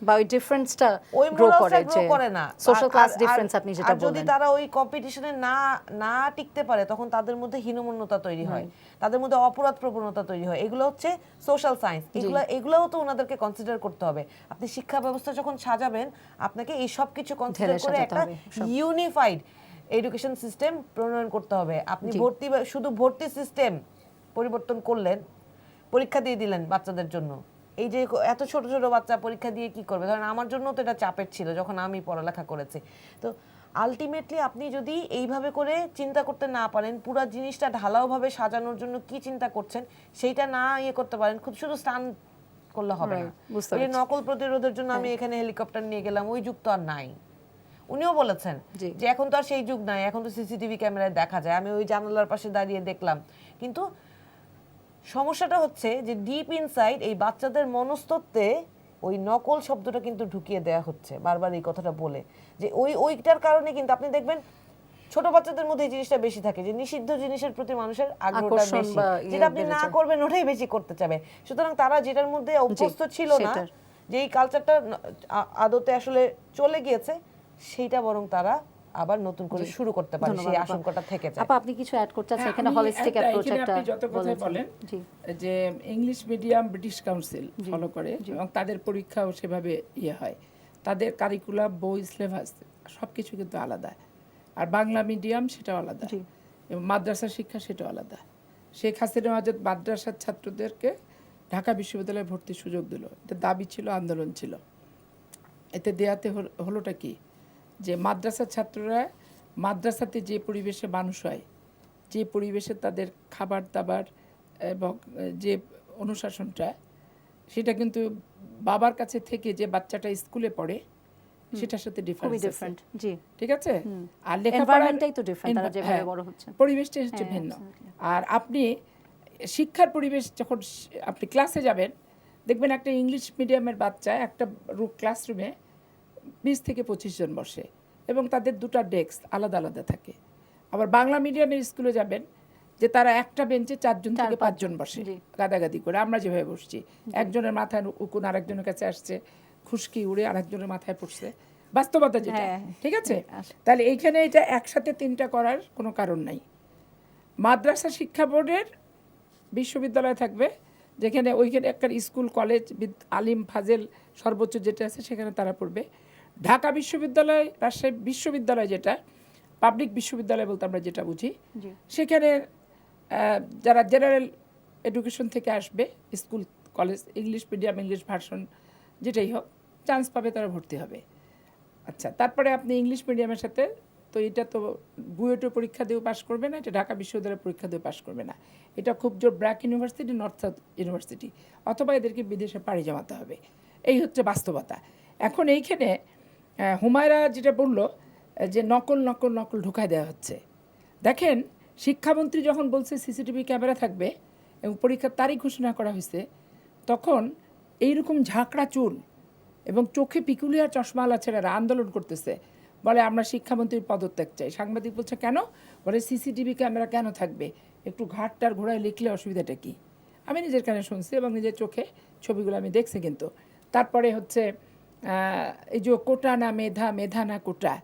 বা ওই ডিফারেন্সটা ওই গ্রো মোরালসটা করে, গ্রো যে করে না। সোশ্যাল ক্লাস আর- ডিফারেন্স আপনি যেটা আর যদি বললেন। তারা ওই কম্পিটিশনে না টিকতে পারে, তখন তাদের মধ্যে হীনমন্যতা তৈরি হয়, তাদের মধ্যে অপরাধ প্রবণতা তৈরি হয়। এগুলো হচ্ছে সোশ্যাল সায়েন্স, এগুলোও তো ওনাদেরকে কনসিডার করতে হবে। আপনি শিক্ষা ব্যবস্থা যখন সাজাবেন, আপনাকে এই সব কিছু কনসিডার করে সাজাতে একটা হবে, সব। ইউনিফাইড এডুকেশন সিস্টেম প্রণয়ন করতে হবে। আপনি শুধু ভর্তি সিস্টেম পরিবর্তন করলেন, পরীক্ষা দিয়ে দিলেন বাচ্চাদের জন্য। এই যে এত ছোট ছোট বাচ্চা পরীক্ষা দিয়ে কি করবে? ধরেন আমার জন্য তো এটা চাপের ছিল যখন আমি পড়ালেখা করেছি। তো আলটিমেটলি আপনি যদি এইভাবে করে চিন্তা করতে না পারেন, পুরো জিনিসটা ঢালাওভাবে সাজানোর জন্য কি চিন্তা করছেন সেইটা না করতে পারেন, খুব শুধু স্টান করলে হবে না। Right, বুঝতে ওই যে পারছি। নকল প্রতিরোধের জন্য আমি এখানে হেলিকপ্টার নিয়ে গেলাম, ওই যুগ তো আর নাই। উনিও বলেছেন জি। যে এখন তো আর সেই যুগ নাই, এখন তো সিসিটিভি ক্যামেরায় দেখা যায়। আমি ওই জানালার পাশে দাঁড়িয়ে দেখলাম, কিন্তু সমস্যাটা হচ্ছে যে ডিপ ইনসাইড এই বাচ্চাদের মনস্তত্ত্বে ওই নকল শব্দটা কিন্তু ঢুকিয়ে দেয়া হচ্ছে বারবার এই কথাটা বলে, যে ওইটার কারণে কিন্তু আপনি দেখবেন ছোট বাচ্চাদের মধ্যে এই জিনিসটা বেশি থাকে, যে নিষিদ্ধ জিনিসের প্রতি মানুষের আগ্রহটা আকর্ষণ বেশি, বা যেটা আপনি বেড়ে না যায়। করবেন ওটাই বেশি করতে চাবে। সুতরাং তারা যেটার মধ্যে অভ্যস্ত ছিল না, সেটার। যে এই কালচারটা আদতে আসলে চলে গিয়েছে, সেইটা বরং তারা আবার নতুন করে শুরু করতে পারে, ধন্যবাদ সেই আপা। আশঙ্কাটা থেকে যায়। আপা, আপনি কিছু অ্যাড করতে চাচ্ছেন হ্যাঁ, এখানে? আমি হলিস্টিক অ্যাপ্রোচ এখানে একটা আপনি যত কথাই বলেছেন। বলেন, জি। যে English medium British council follow করে এবং তাদের পরীক্ষাও সেভাবে হয়, তাদের কারিকুলাম, বই, সিলেবাস সবকিছু কিন্তু আলাদা। আর বাংলা মিডিয়াম সেটাও আলাদা, জি। এবং মাদ্রাসা শিক্ষা সেটাও আলাদা। শেখ হাসিনা আজাদ মাদ্রাসার ছাত্রদেরকে ঢাকা বিশ্ববিদ্যালয়ে ভর্তির সুযোগ দিল, এটা দাবি ছিল, আন্দোলন ছিল। এতে দেয়াতে হলোটা কি, যে মাদ্রাসার ছাত্ররা মাদ্রাসাতে যে পরিবেশে মানুষ হয়, যে পরিবেশে তাদের খাবার দাবার এবং যে অনুশাসনটা, সেটা কিন্তু বাবার কাছে থেকে যে বাচ্চাটা স্কুলে পড়ে সেটার সাথে খুবই ডিফারেন্স আছে। ডিফারেন্ট। জি। ঠিক আছে? আর এনভায়রনমেন্টটাই তো ডিফারেন্ট, তারা যেভাবে হ্যাঁ, বড় হচ্ছে। পরিবেশটা হচ্ছে ভিন্ন। আর আপনি শিক্ষার পরিবেশ যখন আপনি ক্লাসে যাবেন, দেখবেন একটা ইংলিশ মিডিয়ামের বাচ্চা একটা ক্লাসরুমে 20 থেকে 25 জন বসে, এবং তাদের দুটো ডেস্ক আলাদা আলাদা থাকে। আবার বাংলা মিডিয়ামের স্কুলে যাবেন, যে তারা একটা বেঞ্চে 4 জন থেকে 5 জন বসে গাদাগাদি করে, আমরা যেভাবে বসছি, একজনের মাথায় উকুন আরেকজনের কাছে আসছে, খুশকি উড়ে আরেকজনের মাথায় পড়ছে, বাস্তবতা যেটা, হ্যাঁ, ঠিক আছে? আসলে। তাহলে এইখানে এটা একসাথে তিনটা করার কোনো কারণ নাই। মাদ্রাসা শিক্ষা বোর্ডের বিশ্ববিদ্যালয় থাকবে, যেখানে ওইখানে একটা স্কুল কলেজ আলিম ফাজেল সর্বোচ্চ যেটা আছে সেখানে তারা পড়বে। ঢাকা বিশ্ববিদ্যালয়, রাজশাহী বিশ্ববিদ্যালয় যেটা পাবলিক বিশ্ববিদ্যালয় বলতে আমরা যেটা বুঝি, জি। সেখানে যারা জেনারেল এডুকেশন থেকে আসবে, school college English medium English version যেটাই হোক, চান্স পাবে, তারা ভর্তি হবে। আচ্ছা, তারপরে আপনি ইংলিশ মিডিয়ামের সাথে, তো এটা তো বুয়েটে পরীক্ষা দিয়েও পাশ করবে না, এটা ঢাকা বিশ্ববিদ্যালয়ের পরীক্ষা দিয়েও পাশ করবে না, এটা খুব জোর BRAC university, north south university, অথবা এদেরকে বিদেশে পাড়ি জমাতে হবে। এই হচ্ছে বাস্তবতা। এখন এইখানে হুমায়রা যেটা বললো যে নকল নকল নকল ঢুকায় দেওয়া হচ্ছে, দেখেন শিক্ষামন্ত্রী যখন বলছে সিসিটিভি ক্যামেরা থাকবে এবং পরীক্ষার তারিখ ঘোষণা করা হয়েছে, তখন এইরকম ঝাঁকড়া চুল এবং চোখে পিকুলিয়ার চশমাওয়ালা ছেলেরা আন্দোলন করতেছে, বলে আমরা শিক্ষামন্ত্রীর পদত্যাগ চাই। সাংবাদিক বলছে কেন? বলে সিসিটিভি ক্যামেরা কেন থাকবে, একটু ঘাটটার ঘোড়ায় লিখলে অসুবিধাটা কি? আমি নিজের কানে শুনছি এবং নিজের চোখে ছবিগুলো আমি দেখছি। কিন্তু তারপরে হচ্ছে এই যে কোটা না মেধা, মেধা না কোটা,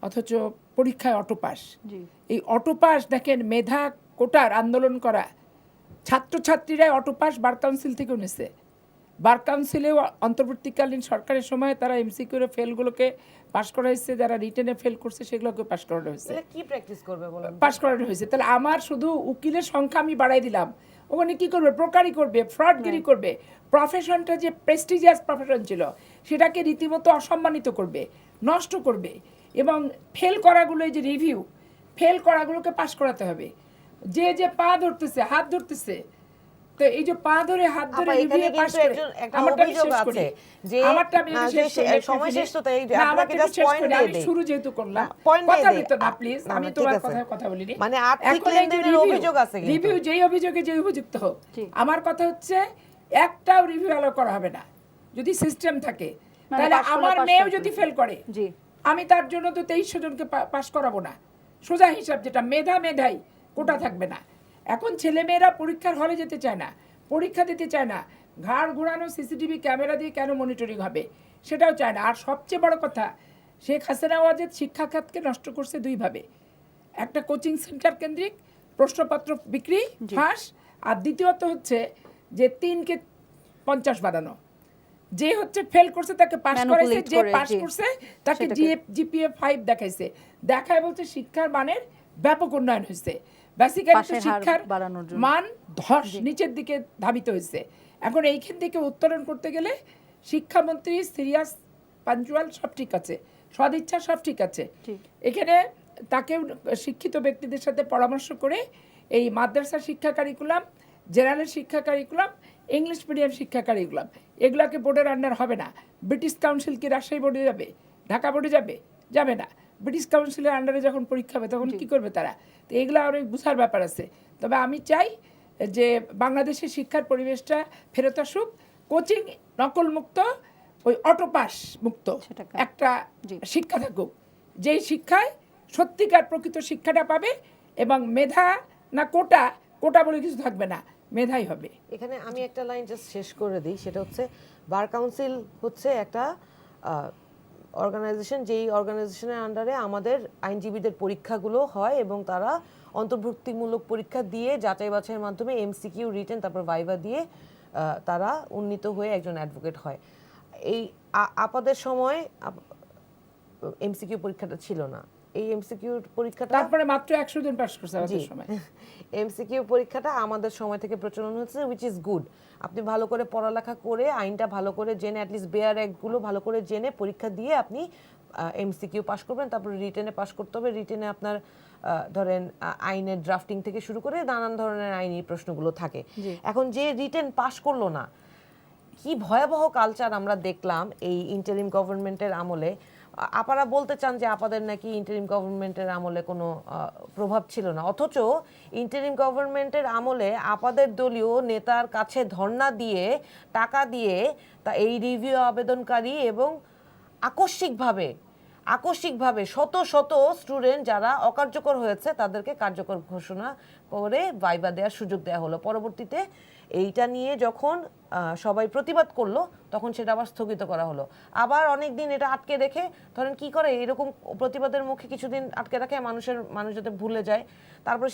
অথচ পরীক্ষায় অটোপাস। জি। এই অটোপাস দেখেন, মেধা কোটার আন্দোলন করা ছাত্রছাত্রীরাই অটোপাস বার কাউন্সিল থেকেও নিছে। বার কাউন্সিলেও অন্তর্বর্তীকালীন সরকারের সময় তারা এমসিকিউরে ফেলগুলোকে পাশ করা হয়েছে, যারা রিটেনে ফেল করছে সেগুলোকে পাশ করানো হয়েছে, এটা কি প্র্যাকটিস করবে বলেন? পাশ করানো হয়েছে। তাহলে আমার শুধু উকিলের সংখ্যা আমি বাড়াই দিলাম, ওখানে কি করবে? প্রকারই করবে, ফ্রডগিরি করবে। প্রফেশনটা যে প্রেস্টিজিয়াস প্রফেশন ছিল সেটাকে রীতিমতো অসম্মানিত করবে, নষ্ট করবে। এবং ফেল করাগুলো, এই যে রিভিউ, ফেল করাগুলোকে পাশ করাতে হবে। যে যে পা ধরতেছে, হাত ধরতেছে, তো এই যে পা ধরে হাত ধরে রিভিউ পাস করে, একটা আমারটা আমি অভিযোগ শেষ আছে করি, যে আমারটা আমি শেষ করি, সময় শেষ তো, তাই না, আপনাকে আমারটা জাস্ট শেষ পয়েন্ট করি। দিয়ে আমি দেই। শুরু যেহেতু করলাম, পয়েন্ট দিয়ে কথা দেই। দিত না প্লিজ, না, আমি না, তোমার ঠিক আছে। কথা বলিনি। মানে আর্থিক লেনদেনের অভিযোগ আছে কিন্তু। রিভিউ যেই অভিযোগে যে অভিযুক্ত হোক, জি। আমার কথা হচ্ছে একটাও রিভিউ অ্যালাউ করা হবে না যদি সিস্টেম থাকে। মানে তাহলে পাশ করলে আমার পাশ মেয়েও করবে। যদি ফেল করে, জি। আমি তার জন্য তো 2300 জনকে পাস করাবো না। সোজা হিসাব যেটা, মেধা মেধাই, কোটা থাকবে না। এখন ছেলেমেয়েরা পরীক্ষার হলে যেতে চায় না, পরীক্ষা দিতে চায় না, ঘাড় ঘোরানো সিসিটিভি ক্যামেরা দিয়ে কেন মনিটরিং হবে সেটাও চায় না। আর সবচেয়ে বড় কথা, শেখ হাসিনা ওয়াজেদ শিক্ষা খাতকে নষ্ট করছে দুইভাবে। একটা কোচিং সেন্টার কেন্দ্রিক প্রশ্নপত্র বিক্রি ফাঁস, আর দ্বিতীয়ত হচ্ছে যে 3কে 50 বানানো। যে হচ্ছে ফেল করছে তাকে পাস করাইছে, Manipulate যে করে, পাস জি। করছে তাকে সেটাকে- জিপিএ 5 দেখাইছে। দেখায় বলছে শিক্ষার মানের ব্যাপক উন্নয়ন হয়েছে। বেসিক্যালি পাশের হার শিক্ষার বাড়ানোর জন্য। মান ধস নিচের দিকে ধাবিত হয়েছে। এখন এইখান থেকে উত্তরণ করতে গেলে শিক্ষামন্ত্রী সিরিয়াস, পাঞ্চুয়াল, সব ঠিক আছে, সদিচ্ছা সব ঠিক আছে। ঠিক। এখানে তাকেও শিক্ষিত ব্যক্তিদের সাথে পরামর্শ করে এই মাদ্রাসা শিক্ষা কারিকুলাম, জেনারেল শিক্ষা কারিকুলাম, ইংলিশ মিডিয়াম শিক্ষা কারিকুলাম, এগুলাকে বোর্ডের আন্ডার হবে না। ব্রিটিশ কাউন্সিল কি রাজশাহী বোর্ডে যাবে, ঢাকা বোর্ডে যাবে? যাবে না। ব্রিটিশ কাউন্সিলের আন্ডারে যখন পরীক্ষা হবে তখন কি করবে তারা? তো এগুলো অনেক বুঝার ব্যাপার আছে। তবে আমি চাই যে বাংলাদেশের শিক্ষার পরিবেশটা ফেরত আসুক, কোচিং নকল মুক্ত, ওই অটোপাস মুক্ত সেটাকে। একটা জি। শিক্ষা থাকুক, যেই শিক্ষায় সত্যিকার প্রকৃত শিক্ষাটা পাবে। এবং মেধা না কোটা, কোটা বলে কিছু থাকবে না, মেধাই হবে। এখানে আমি একটা লাইন জাস্ট শেষ করে দিই, সেটা হচ্ছে বার কাউন্সিল হচ্ছে একটা অর্গানাইজেশন, যেই অর্গানাইজেশনের আন্ডারে আমাদের আইনজীবীদের পরীক্ষাগুলো হয় এবং তারা অন্তর্ভুক্তিমূলক পরীক্ষা দিয়ে যাচাই বাছাইয়ের মাধ্যমে এমসিকিউ, রিটেন, তারপর ভাইভা দিয়ে তারা উন্নীত হয়ে একজন অ্যাডভোকেট হয়। এই আপাদের সময় এমসিকিউ পরীক্ষাটা ছিল না। এই এমসিকিউ পরীক্ষাটা তারপরে মাত্র 100 জন পাস করছে আমাদের সময়। এমসিকিউ পরীক্ষাটা আমাদের সময় থেকে প্রচলন হচ্ছে, উইচ ইজ গুড। আপনি ভালো করে পড়ালেখা করে, আইনটা ভালো করে জেনে, অ্যাটলিস্ট বেয়ার অ্যাক্টগুলো ভালো করে জেনে পরীক্ষা দিয়ে আপনি এমসিকিউ পাস করবেন। তারপরে রিটেনে পাস করতে হবে। রিটেনে আপনার ধরেন আইনের ড্রাফটিং থেকে শুরু করে নানান ধরনের আইনি প্রশ্নগুলো থাকে। এখন যে রিটেন পাস করলো না, কি ভয়াবহ কালচার আমরা দেখলাম এই ইন্টারিম গভর্নমেন্টের আমলে। আপারা বলতে চান যে আপাদের নাকি ইন্টারিম গভর্নমেন্টের আমলে কোনো প্রভাব ছিল না, অথচ ইন্টারিম গভর্নমেন্টের আমলে আপাদের দলীয় নেতার কাছে ধর্ণা দিয়ে, টাকা দিয়ে তা এই রিভিউ আবেদনকারী এবং আকস্মিকভাবে শত শত স্টুডেন্ট যারা অকার্যকর হয়েছে তাদেরকে কার্যকর ঘোষণা করে ভাইবা দেওয়ার সুযোগ দেওয়া হলো। পরবর্তীতে এইটা নিয়ে যখন সবাই প্রতিবাদ করলো, তখন সেটা আবার স্থগিত করা হলো। আবার অনেক দিন এটা আটকে রেখে ধরেন কি করে, এরকম প্রতিবাদের মুখে কিছুদিন আটকে রাখে, মানুষ যাতে ভুলে যায়, তারপরে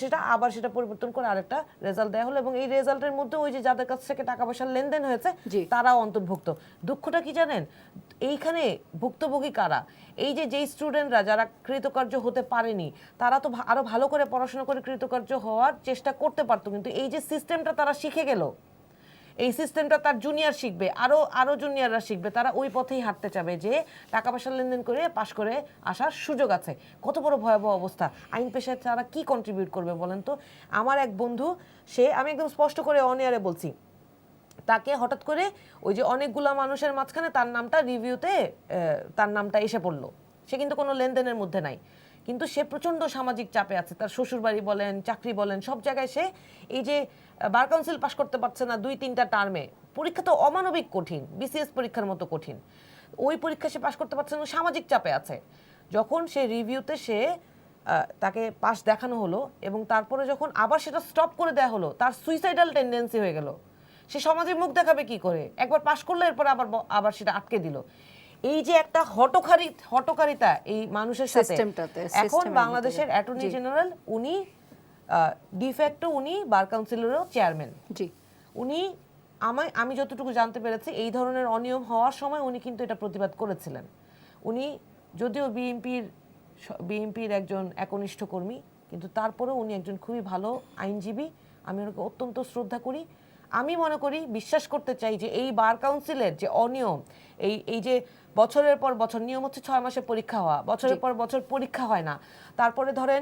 সেটা পরিবর্তন করে আরেকটা রেজাল্ট দেওয়া হলো, এবং এই রেজাল্টের মধ্যে ওই যে যাদের কাছ থেকে টাকা পয়সার লেনদেন হয়েছে জি। তারাও অন্তর্ভুক্ত। দুঃখটা কি জানেন, এইখানে ভুক্তভোগী কারা? এই যেই স্টুডেন্টরা যারা কৃতকার্য হতে পারেনি, তারা তো আরো ভালো করে পড়াশোনা করে কৃতকার্য হওয়ার চেষ্টা করতে পারতো, কিন্তু এই যে সিস্টেমটা তারা শিখে গেল, এই সিস্টেমটা তার জুনিয়র শিখবে, আরো জুনিয়ররা শিখবে, তারা ওই পথেই হাঁটতে চাবে যে টাকা পয়সা লেনদেন করে পাশ করে আসার সুযোগ আছে। কত বড় ভয়াবহ অবস্থা! আইন পেশায় তারা কি কন্ট্রিবিউট করবে বলেন তো? আমার এক বন্ধু, আমি একদম স্পষ্ট করে অন এয়ারে বলছি, তাকে হঠাৎ করে ওই যে অনেকগুলা মানুষের মাঝখানে তার নামটা রিভিউতে তার নামটা এসে পড়লো। সে কিন্তু কোনো লেনদেনের মধ্যে নাই, কিন্তু সে প্রচণ্ড সামাজিক চাপে আছে। তার শ্বশুরবাড়ি বলেন, চাকরি বলেন, সব জায়গায় সে এই যে বার কাউন্সিল পাশ করতে পারছে না 2-3টা টার্মে, পরীক্ষা তো অমানবিক কঠিন, বিসিএস পরীক্ষার মতো কঠিন, ওই পরীক্ষা সে পাশ করতে পারছে না, সামাজিক চাপে আছে। যখন সে রিভিউতে তাকে পাস দেখানো হলো, এবং তারপরে যখন আবার সেটা স্টপ করে দেওয়া হলো, তার সুইসাইডাল টেন্ডেন্সি হয়ে গেল। সে সমাজে মুখ দেখাবে কি করে? একবার পাশ করলো, এরপর আবার সেটা আটকে দিল। এই যে একটা হটকারিতা এই মানুষের সাথে। এখন বাংলাদেশের অ্যাটর্নি জেনারেল, উনি ডিফ্যাক্টো উনি বার কাউন্সিলেরও চেয়ারম্যান। জি। উনি আমি যতটুকু জানতে পেরেছি, এই ধরনের অনিয়ম হওয়ার সময় উনি কিন্তু এটা প্রতিবাদ করেছিলেন। উনি যদিও বিএনপির একজন একনিষ্ঠ কর্মী, কিন্তু তারপরেও উনি একজন খুবই ভালো আইনজীবী। আমি ওনাকে অত্যন্ত শ্রদ্ধা করি। আমি মনে করি, বিশ্বাস করতে চাই যে এই বার কাউন্সিলের যে অনিয়ম, এই যে বছরের পর বছর, নিয়ম হচ্ছে 6 মাসে পরীক্ষা হওয়া, বছরের পর বছর পরীক্ষা হয় না। তারপরে ধরেন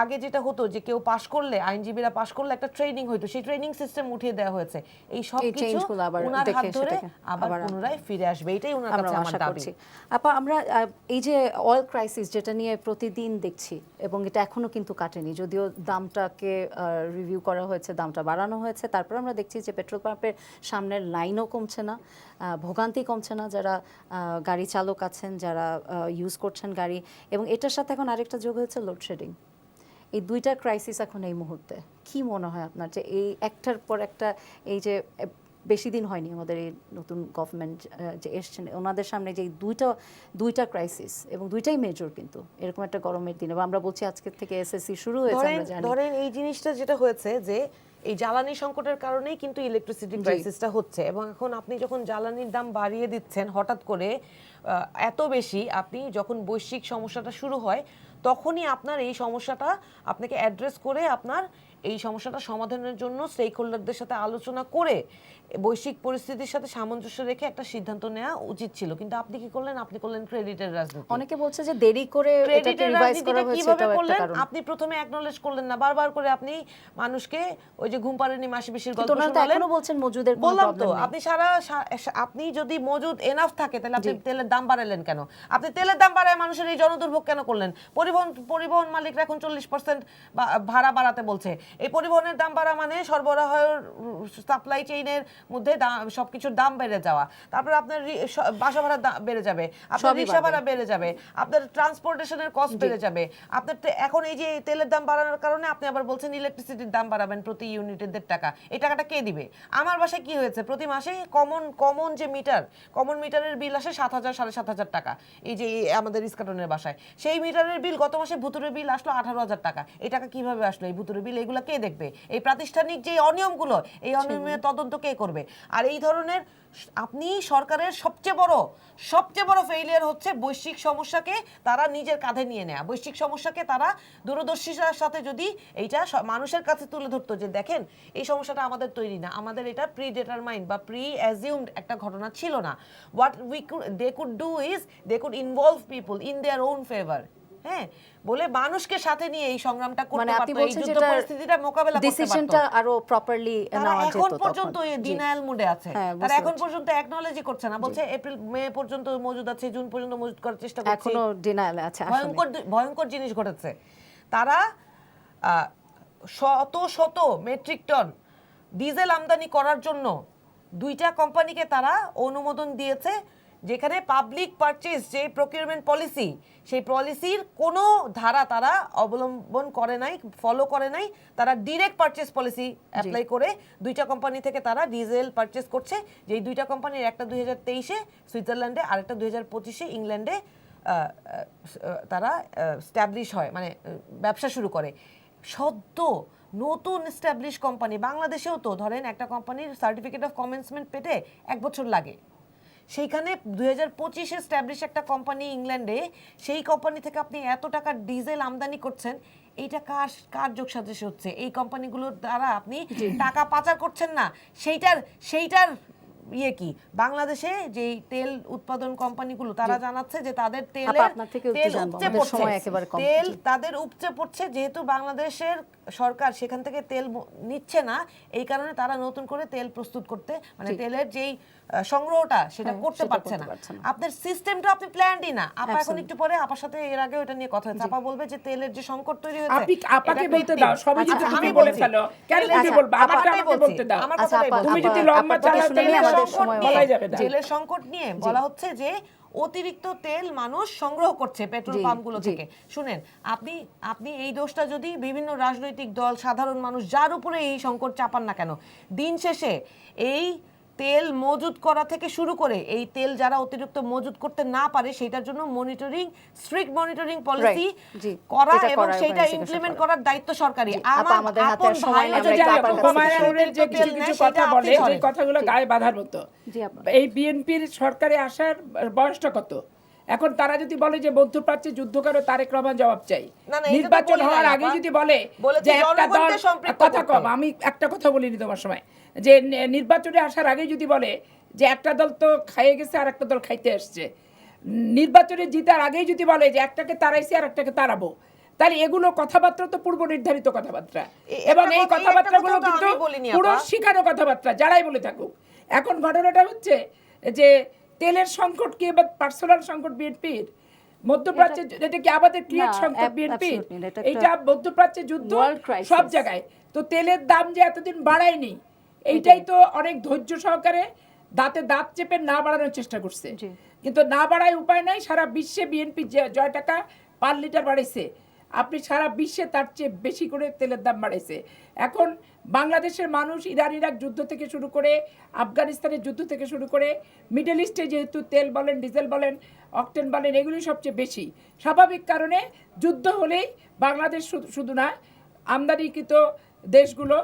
আগে যেটা হতো যে কেউ পাশ করলে, আইনজীবীরা পাশ করলে একটা ট্রেনিং হইতো, সেই ট্রেনিং সিস্টেম উঠিয়ে দেওয়া হয়েছে। এই সব কিছু ওনার হাত ধরে আবার পুনরায় ফিরে আসবে, এটাই ওনার কাছে আমার দাবি। আপা, আমরা এই যে অয়েল ক্রাইসিস যেটা নিয়ে প্রতিদিন দেখছি, এবং এটা এখনো কিন্তু কাটেনি, যদিও দামটাকে রিভিউ করা হয়েছে, দামটা বাড়ানো হয়েছে, তারপর আমরা দেখছি যে পেট্রোল পাম্পের সামনের লাইনও কমছে না, ভোগান্তি কমছে না যারা গাড়ি চালক আছেন, যারা ইউজ করছেন গাড়ি, এবং এটার সাথে এখন আরেকটা যোগ হয়েছে লোডশেডিং। এই দুইটা ক্রাইসিস এখন এই মুহূর্তে কি মনে হয় আপনার, যে এই একটার পর একটা, এই যে বেশি দিন হয়নি আমাদের এই নতুন গভর্নমেন্ট যে এসছেন, ওনাদের সামনে যে দুইটা ক্রাইসিস, এবং দুইটাই মেজর, কিন্তু এরকম একটা গরমের দিনে, আমরা বলছি আজকের থেকে এসএসসি শুরু হয়েছে, আমরা জানি। ধরেন এই জিনিসটা যেটা হয়েছে যে এই জ্বালানি সংকটের কারণেই কিন্তু ইলেকট্রিসিটি ক্রাইসিসটা হচ্ছে, এবং এখন আপনি যখন জ্বালানির দাম বাড়িয়ে দিচ্ছেন হঠাৎ করে এত বেশি, আপনি যখন বৈশ্বিক সমস্যাটা শুরু হয়, তখনই আপনার এই সমস্যাটা আপনাকে অ্যাড্রেস করে আপনার এই সমস্যাটা সমাধানের জন্য স্টেক হোল্ডারদের সাথে আলোচনা করে বৈশ্বিক পরিস্থিতির সাথে সামঞ্জস্য রেখে একটা সিদ্ধান্ত নেওয়া উচিত ছিল। কিন্তু আপনি কি করলেন? আপনি করলেন ক্রেডিটের রাজনীতি। অনেকে বলছে যে দেরি করে এটাকে রিভাইজ করা হয়েছে, কিভাবে করলেন? আপনি প্রথমে অ্যাকনলেজ করলেন না, বারবার করে আপনি মানুষকে ওই যে ঘুম পাড়েনি মাসি পিসির গল্প শোনালেন। এখনো বলছেন মজুদের কোনো প্রবলেম নেই। আপনি যদি মজুদ এনাফ থাকে, তাহলে আপনি তেলের দাম বাড়ালেন কেন? আপনি তেলের দাম বাড়ায় মানুষের এই জনদুর্ভোগ কেন করলেন? পরিবহন মালিকরা এখন 40% ভাড়া বাড়াতে বলছে। এই পরিবহনের দাম বাড়া মানে সরবরাহের সাপ্লাই চেইনের মধ্যে সবকিছুর দাম বেড়ে যাওয়া, তারপর আপনার বাসা ভাড়া বেড়ে যাবে, আপনার রিক্সা ভাড়া বেড়ে যাবে, আপনার ট্রান্সপোর্টেশনের কস্ট বেড়ে যাবে। আপনার এখন এই যে তেলের দাম বাড়ানোর কারণে আপনি আবার বলছেন ইলেকট্রিসিটির দাম বাড়াবেন প্রতি ইউনিটে 1.5 টাকা। এই টাকাটা কে দিবে? আমার বাসায় কি হয়েছে, প্রতি মাসে কমন যে কমন মিটারের বিল আসে 7,000 7,500 টাকা। এই যে আমাদের ইস্কাটনের বাসায় সেই মিটারের বিল, গত মাসে ভুতুরে বিল আসলো 18,000 টাকা। এই টাকা কিভাবে আসলো? এই ভুতুরে বিল, এগুলো কে দেখবে? এই প্রাতিষ্ঠানিক যে অনিয়মগুলো, এই অনিয়মের তদন্ত কে করবে? আর এই ধরনের আপনি সরকারের সবচেয়ে বড় ফেইলিয়ার হচ্ছে বৈশ্বিক সমস্যাকে তারা নিজের কাঁধে নিয়ে নেয়া। বৈশ্বিক সমস্যাকে তারা দূরদর্শিতার সাথে যদি এইটা মানুষের কাছে তুলে ধরতো যে দেখেন এই সমস্যাটা আমাদের তৈরি না, আমাদের এটা প্রি ডিটারমাইন্ড বা প্রি অ্যাজিউমড একটা ঘটনা ছিল না। What they could do is they could involve people in their own favour, হ্যাঁ, বলে মানুষকে সাথে নিয়ে এই সংগ্রামটা করতে পারতো, এই যুদ্ধ পরিস্থিতিটা মোকাবেলা করতে পারতো। ডিসিশনটা আরো প্রপারলি নেওয়া যেত। এখন পর্যন্ত এই ডিনায়াল মুডে আছে, তারা এখন পর্যন্ত অ্যাকনলেজই করছে না, বলছে এপ্রিল মে পর্যন্ত মজুদ আছে, জুন পর্যন্ত মজুদ করার চেষ্টা করছে, এখনো ডিনায়াল আছে। ভয়ঙ্কর জিনিস ঘটেছে। তারা শত মেট্রিক টন ডিজেল আমদানি করার জন্য 2টা কোম্পানিকে তারা অনুমোদন দিয়েছে যেখানে পাবলিক পারচেজ যে প্রকিউরমেন্ট পলিসি, সেই পলিসির কোনো ধারা তারা অবলম্বন করে নাই, ফলো করে নাই। তারা ডিরেক্ট পারচেজ পলিসি অ্যাপ্লাই করে দুইটা কোম্পানি থেকে তারা ডিজেল পারচেজ করছে, যেই দুইটা কোম্পানির একটা 2023-এ সুইজারল্যান্ডে আর একটা 2025-এ ইংল্যান্ডে তারা স্ট্যাবলিশ হয়, মানে ব্যবসা শুরু করে। সদ্য নতুন স্ট্যাবলিশ কোম্পানি, বাংলাদেশেও তো ধরেন একটা কোম্পানির সার্টিফিকেট অফ কমেন্সমেন্ট পেতে 1 বছর লাগে, সেইখানে 2025-এ স্ট্যাবলিশ একটা কোম্পানি ইংল্যান্ডে, সেই কোম্পানি থেকে আপনি এত টাকা ডিজেল আমদানি করছেন, এইটা কার যোগ সাজেশ হচ্ছে? এই কোম্পানিগুলোর দ্বারা আপনি টাকা পাচার করছেন না, সেইটার ইয়ে কি? বাংলাদেশে যেই তেল উৎপাদন কোম্পানিগুলো তারা জানাচ্ছে যে তাদের আপনার থেকে একটু জানবো, উপচে আমাদের সময় একেবারে কম। তেল তাদের উপচে পড়ছে, যেহেতু বাংলাদেশের সরকার সেখান থেকে তেল নিচ্ছে না, এই কারণে তারা নতুন করে তেল প্রস্তুত করতে, মানে তেলের যেই সংগ্রহটা সেটা করতে পারছে না। আপনার সিস্টেমটা আপনি প্ল্যানডই না। আপা এখন একটু পরে আপার সাথে এর আগে এটা নিয়ে কথা হচ্ছে, আপা বলবে যে তেলের যে সংকট তৈরি হয়েছে, আপনি আপাকে এটা বলতে কৃত্রিম। দাও, সবই যদি আচ্ছা, তুমি আমি বলে বলছি। ফেলো, কেন তুমি বলবে? আমারটা আমাকে বলতে দাও। আমার আচ্ছা, কথাটাই আপা, বলছি। তুমি যদি লম্বা চালাও শুনে তাহলে আমাদের সংকট সময় বলাই যাবে না। জেলের সংকট নিয়ে বলা হচ্ছে যে অতিরিক্ত তেল মানুষ সংগ্রহ করছে পেট্রোল পাম্পগুলো থেকে। শুনেন, আপনি এই দোষটা যদি বিভিন্ন রাজনৈতিক দল, সাধারণ মানুষ, যার উপরে এই সংকট চাপান না কেন, দিন শেষে এই তেল মজুত করা থেকে শুরু করে এই তেল যারা অতিরিক্ত মজুত করতে না পারে সেটার জন্য স্ট্রিক্ট মনিটরিং পলিসি করা এবং সেটা ইমপ্লিমেন্ট করার দায়িত্ব সরকারি। আমাদের হাতে আপন সময় ভাই নেই, আমরা যদি একটু আপার আপন কাছে হুমায়ুন আহমেদের যে কিছু কিছু কথা বলে, সেই কথাগুলো গায়ে বাঁধার মতো। এই বিএনপির সরকারে আসার বয়সটা কত? এখন তারা যদি বলে যে মধ্যপ্রাচ্যে যুদ্ধ করো, তারেক রহমান জবাব চাই। না, এটা তো নির্বাচন বলি নাই, হওয়ার আগে আপা। যদি বলে বলেছে যে একটা দল, জনগণকে সম্পৃক্ত কথা করতে। কম, আমি একটা কথা বলিনি তোমার সময়, যে নির্বাচনে আসার আগে যদি বলে যে একটা দল তো খাইয়ে গেছে আর একটা দল খাইতে আসছে, নির্বাচনে জিতার আগেই যদি বলে যে একটাকে তাড়াইছি আর একটাকে তাড়াবো, তাহলে এগুলো কথাবার্তা তো পূর্ব নির্ধারিত কথাবার্তা, এবং এই কথাবার্তাগুলো কিন্তু পুরো শিখানো কথাবার্তা, যারাই বলে থাকুক। এখন ঘটনাটা হচ্ছে যে তেলের সংকট কি এবার পার্সোনাল সংকট বিএনপির? মধ্যপ্রাচ্যে এটা কি আমাদের ক্রিয়েট সংকট বিএনপির? এইটা মধ্যপ্রাচ্যে যুদ্ধ সব জায়গায়। তো তেলের দাম যে এতদিন বাড়ায়নি, এইটাই তো অনেক ধৈর্য সহকারে দাঁতে দাঁত চেপে না বাড়ানোর চেষ্টা করছে, কিন্তু না বাড়ায় উপায় নাই। সারা বিশ্বে বিএনপি জয় টাকা পার লিটার বাড়াইছে, আপনি সারা বিশ্বে তার চেয়ে বেশি করে তেলের দাম বাড়াইছে। এখন বাংলাদেশের মানুষ ইরান ইরাক যুদ্ধ থেকে শুরু করে, আফগানিস্তানের যুদ্ধ থেকে শুরু করে, মিডল ইস্টে যেহেতু তেল বলেন, ডিজেল বলেন, অকটেন বলেন, এগুলি সবচেয়ে বেশি। স্বাভাবিক কারণে যুদ্ধ হলেই বাংলাদেশ শুধু না, আমদানিকৃত দেশগুলো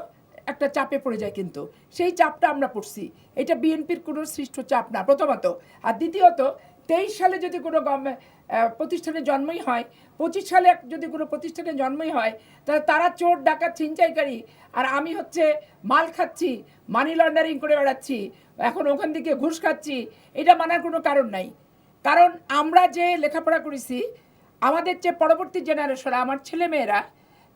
একটা চাপে পড়ে যায়, কিন্তু সেই চাপটা আমরা পড়ছি। এটা বিএনপির কোনো সৃষ্ট চাপ না, প্রথমত। আর দ্বিতীয়ত, 23 সালে যদি কোনো প্রতিষ্ঠানের জন্মই হয়, 25 সালে যদি কোনো প্রতিষ্ঠানের জন্মই হয়, তাহলে তারা চোর ডাকাত ছিনচাইকারী, আর আমি হচ্ছে মাল খাচ্ছি, মানি লন্ডারিং করে বেড়াচ্ছি, এখন ওখান থেকে ঘুষ খাচ্ছি, এটা মানার কোনো কারণ নাই। কারণ আমরা যে লেখাপড়া করেছি, আমাদের যে পরবর্তী জেনারেশন, আমার ছেলেমেয়েরা,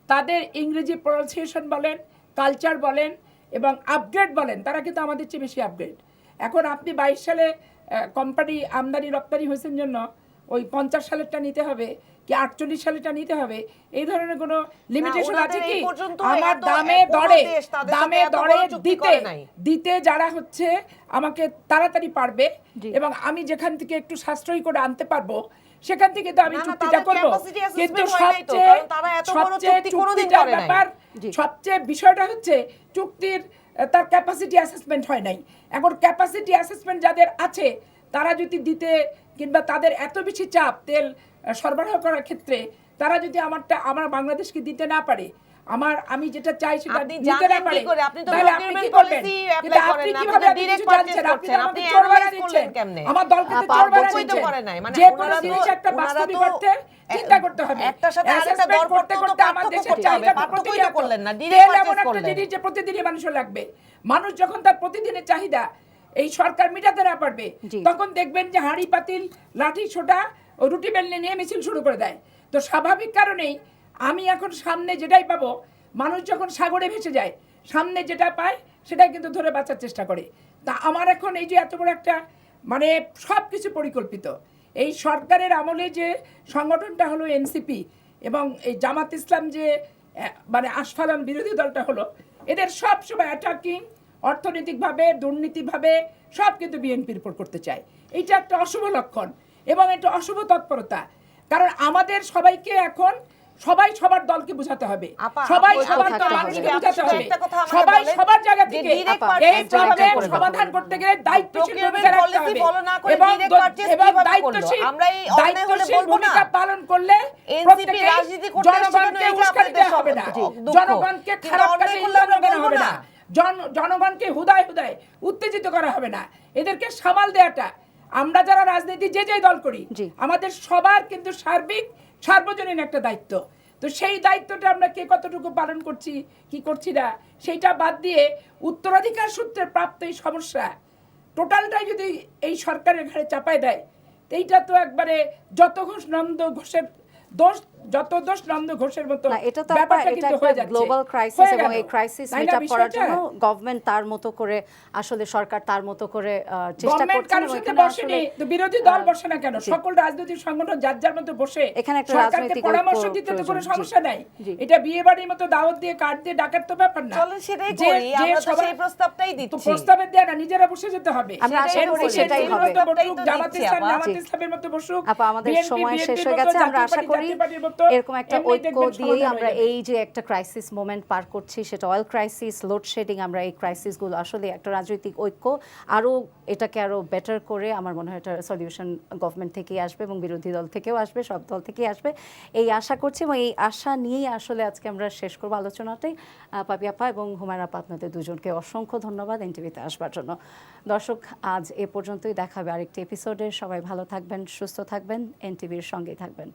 তাদের ইংরেজি প্রনাউন্সিয়েশন বলেন, কালচার বলেন এবং আপগ্রেড বলেন, তারা কিন্তু আমাদের চেয়ে বেশি আপগ্রেড। এখন আপনি 22 সালে কোম্পানি আমদানি রপ্তানি হয়েছেন জন্য ওই 50 সালেরটা নিতে হবে কি 48 সালেরটা নিতে হবে, এই ধরনের কোনো লিমিটেশন আছে কি? আমার দামে দরে দিতে যারা হচ্ছে আমাকে তাড়াতাড়ি পারবে, এবং আমি যেখান থেকে একটু সাশ্রয়ী করে আনতে পারবো, সেখান থেকে তো আমি চুক্তিটা করবো। কিন্তু সবচেয়ে বিষয়টা হচ্ছে চুক্তির তার ক্যাপাসিটি অ্যাসেসমেন্ট হয় নাই। এখন ক্যাপাসিটি অ্যাসেসমেন্ট যাদের আছে, তারা যদি দিতে, কিংবা তাদের এত বেশি চাপ তেল সরবরাহ করার ক্ষেত্রে, তারা যদি আমার বাংলাদেশকে দিতে না পারে, আমি যেটা চাই সেটা দিতে না পারে, তাহলে আপনি কি করবেন? কিন্তু আপনি কিভাবে কিছু জানছেন? আপনি আমাকে চোর বানা দিচ্ছেন, আমার দলকে তো চোর বানা দিচ্ছেন। যে কোনো জিনিস একটা বাস্তবিক অর্থে চিন্তা করতে হবে। অ্যাসেসমেন্ট করতে করতে আমার দেশের চাহিদা প্রতিদিন করলেন না, তেল এমন একটা জিনিস যে প্রতিদিনই মানুষের লাগবে। মানুষ যখন তার প্রতিদিনের চাহিদা এই সরকার মিটাতে না পারবে, তখন দেখবেন যে হাঁড়ি পাতিল, লাঠি ছোটা ও রুটি বেলনে নিয়ে মিছিল শুরু করে দেয়। তো স্বাভাবিক কারণেই আমি এখন সামনে যেটাই পাবো, মানুষ যখন সাগরে ভেসে যায়, সামনে যেটা পায় সেটাই কিন্তু ধরে বাঁচার চেষ্টা করে। তা আমার এখন এই যে এত বড় একটা মানে সব কিছু পরিকল্পিত, এই সরকারের আমলে যে সংগঠনটা হলো এনসিপি, এবং এই জামাত ইসলাম যে মানে আস্ফালন বিরোধী দলটা হলো, এদের সব সময় অ্যাটাকিং অর্থনৈতিকভাবে, দুর্নীতিভাবে সব কিন্তু বিএনপির উপর করতে চায়। এটা একটা অশুভ লক্ষণ এবং এটা অশুভ তৎপরতা। কারণ আমাদের সবাইকে এখন সবাই সবার দলকে বোঝাতে হবে, আপা, সবাই আপনি সবার থাকতে মানুষকে হবে। বোঝাতে আপনি হবে, একটা কথা আমাকে সবাই বলেন সবার জায়গা যে থেকে direct আপা, এই purchase কিভাবে প্রবলেম করবে? সমাধান করতে গেলে দায়িত্বশীল Procurement ভূমিকা রাখতে policy হবে follow না করে এবং direct purchase এবং কিভাবে করলো? দায়িত্বশীল আমরা এই অন্যায় হলে দায়িত্বশীল বলবো না। ভূমিকা পালন করলে NCP প্রত্যেকে রাজনীতি করতে এসেছিল জনগণকে এটা উস্কানি আপনাদের দেওয়া হবে না, দুঃখ। জনগণকে কিন্তু খারাপ অন্যায় কাজে করলে আমরা ইন্ধন দেওয়া বলবো হবে না। না, জনগণকে হুদায় হুদায় উত্তেজিত করা হবে না, এদেরকে সামাল দেওয়াটা আমরা যারা রাজনীতি যে যে দল করি জি। আমাদের সবার কিন্তু সার্বিক সার্বজনীন একটা দায়িত্ব। তো সেই দায়িত্বটা আমরা কে কতটুকু পালন করছি কি করছি না সেইটা বাদ দিয়ে উত্তরাধিকার সূত্রে প্রাপ্ত এই সমস্যা টোটালটাই যদি এই সরকারের ঘাড়ে চাপায় দেয়, তো এইটা তো একবারে যত ঘোষ নন্দ ঘোষের দোষ, যত দোষ নন্দ ঘোষের মতো না, এটা তো আপা, ব্যাপারটা এটা কিন্তু একটা হয়ে যাচ্ছে, গ্লোবাল ক্রাইসিস হয়ে এবং গেল। এই ক্রাইসিস তাই মিট না আপ করার বিষয়টা? জন্য গভর্নমেন্ট তার মতো করে, আসলে সরকার তার মতো করে চেষ্টা গভর্নমেন্ট করছে কারোর এবং সাথে এখানে বসেনি, আসলে তো বিরোধী দল বসে না কেন? জি। সকল রাজনৈতিক সংগঠন যার যার মতো বসে এখানে একটা সরকারকে রাজনৈতিক পরামর্শ ঐক্য দিতে তো কোনো প্রয়োজন। জি। সমস্যা নাই। জি। এটা বিয়ে বাড়ির মতো দাওয়াত দিয়ে কার্ড দিয়ে ডাকার তো ব্যাপার না। চলেন সেটাই যে- করি, যে আমরা তো সবাই- সেই প্রস্তাবটাই তো দিচ্ছি। প্রস্তাবের দেয়া না, নিজেরা বসে যেতে হবে। আমরা আশা সেটাই করি করি, সেটাই NCP হবে। মতো বসুক, প্রস্তাবটাই তো জামাত দিচ্ছি ইসলাম আবার। জামাত জি। ইসলামের মতো বসুক, আপা, আমাদের BNP সময় শেষ BNP-র হয়ে মতো, গেছে। আমরা জাতীয় আশা পার্টি করি জাতীয় পার্টির মতো, এরকম একটা এমনি ঐক্য দেখবেন দিয়ে সমাধান আমরা হয়ে যাবে। এই যে একটা ক্রাইসিস মোমেন্ট পার করছি, সেটা অয়েল ক্রাইসিস, লোডশেডিং, আমরা এই ক্রাইসিসগুলো আসলে একটা রাজনৈতিক ঐক্য আরও এটাকে আরও বেটার করে আমার মনে হয় এটার সলিউশন গভর্নমেন্ট থেকেই আসবে এবং বিরোধী দল থেকেও আসবে, সব দল থেকেই আসবে এই আশা করছি। এবং এই আশা নিয়েই আসলে আজকে আমরা শেষ করবো আলোচনাটাই। পাপি আপা এবং হুমায়রা আপা, আপনাদের দুজনকে অসংখ্য ধন্যবাদ এনটিভিতে আসবার জন্য। দর্শক, আজ এ পর্যন্তই, দেখাবে আরেকটি এপিসোডে। সবাই ভালো থাকবেন, সুস্থ থাকবেন, এনটিভির সঙ্গেই থাকবেন।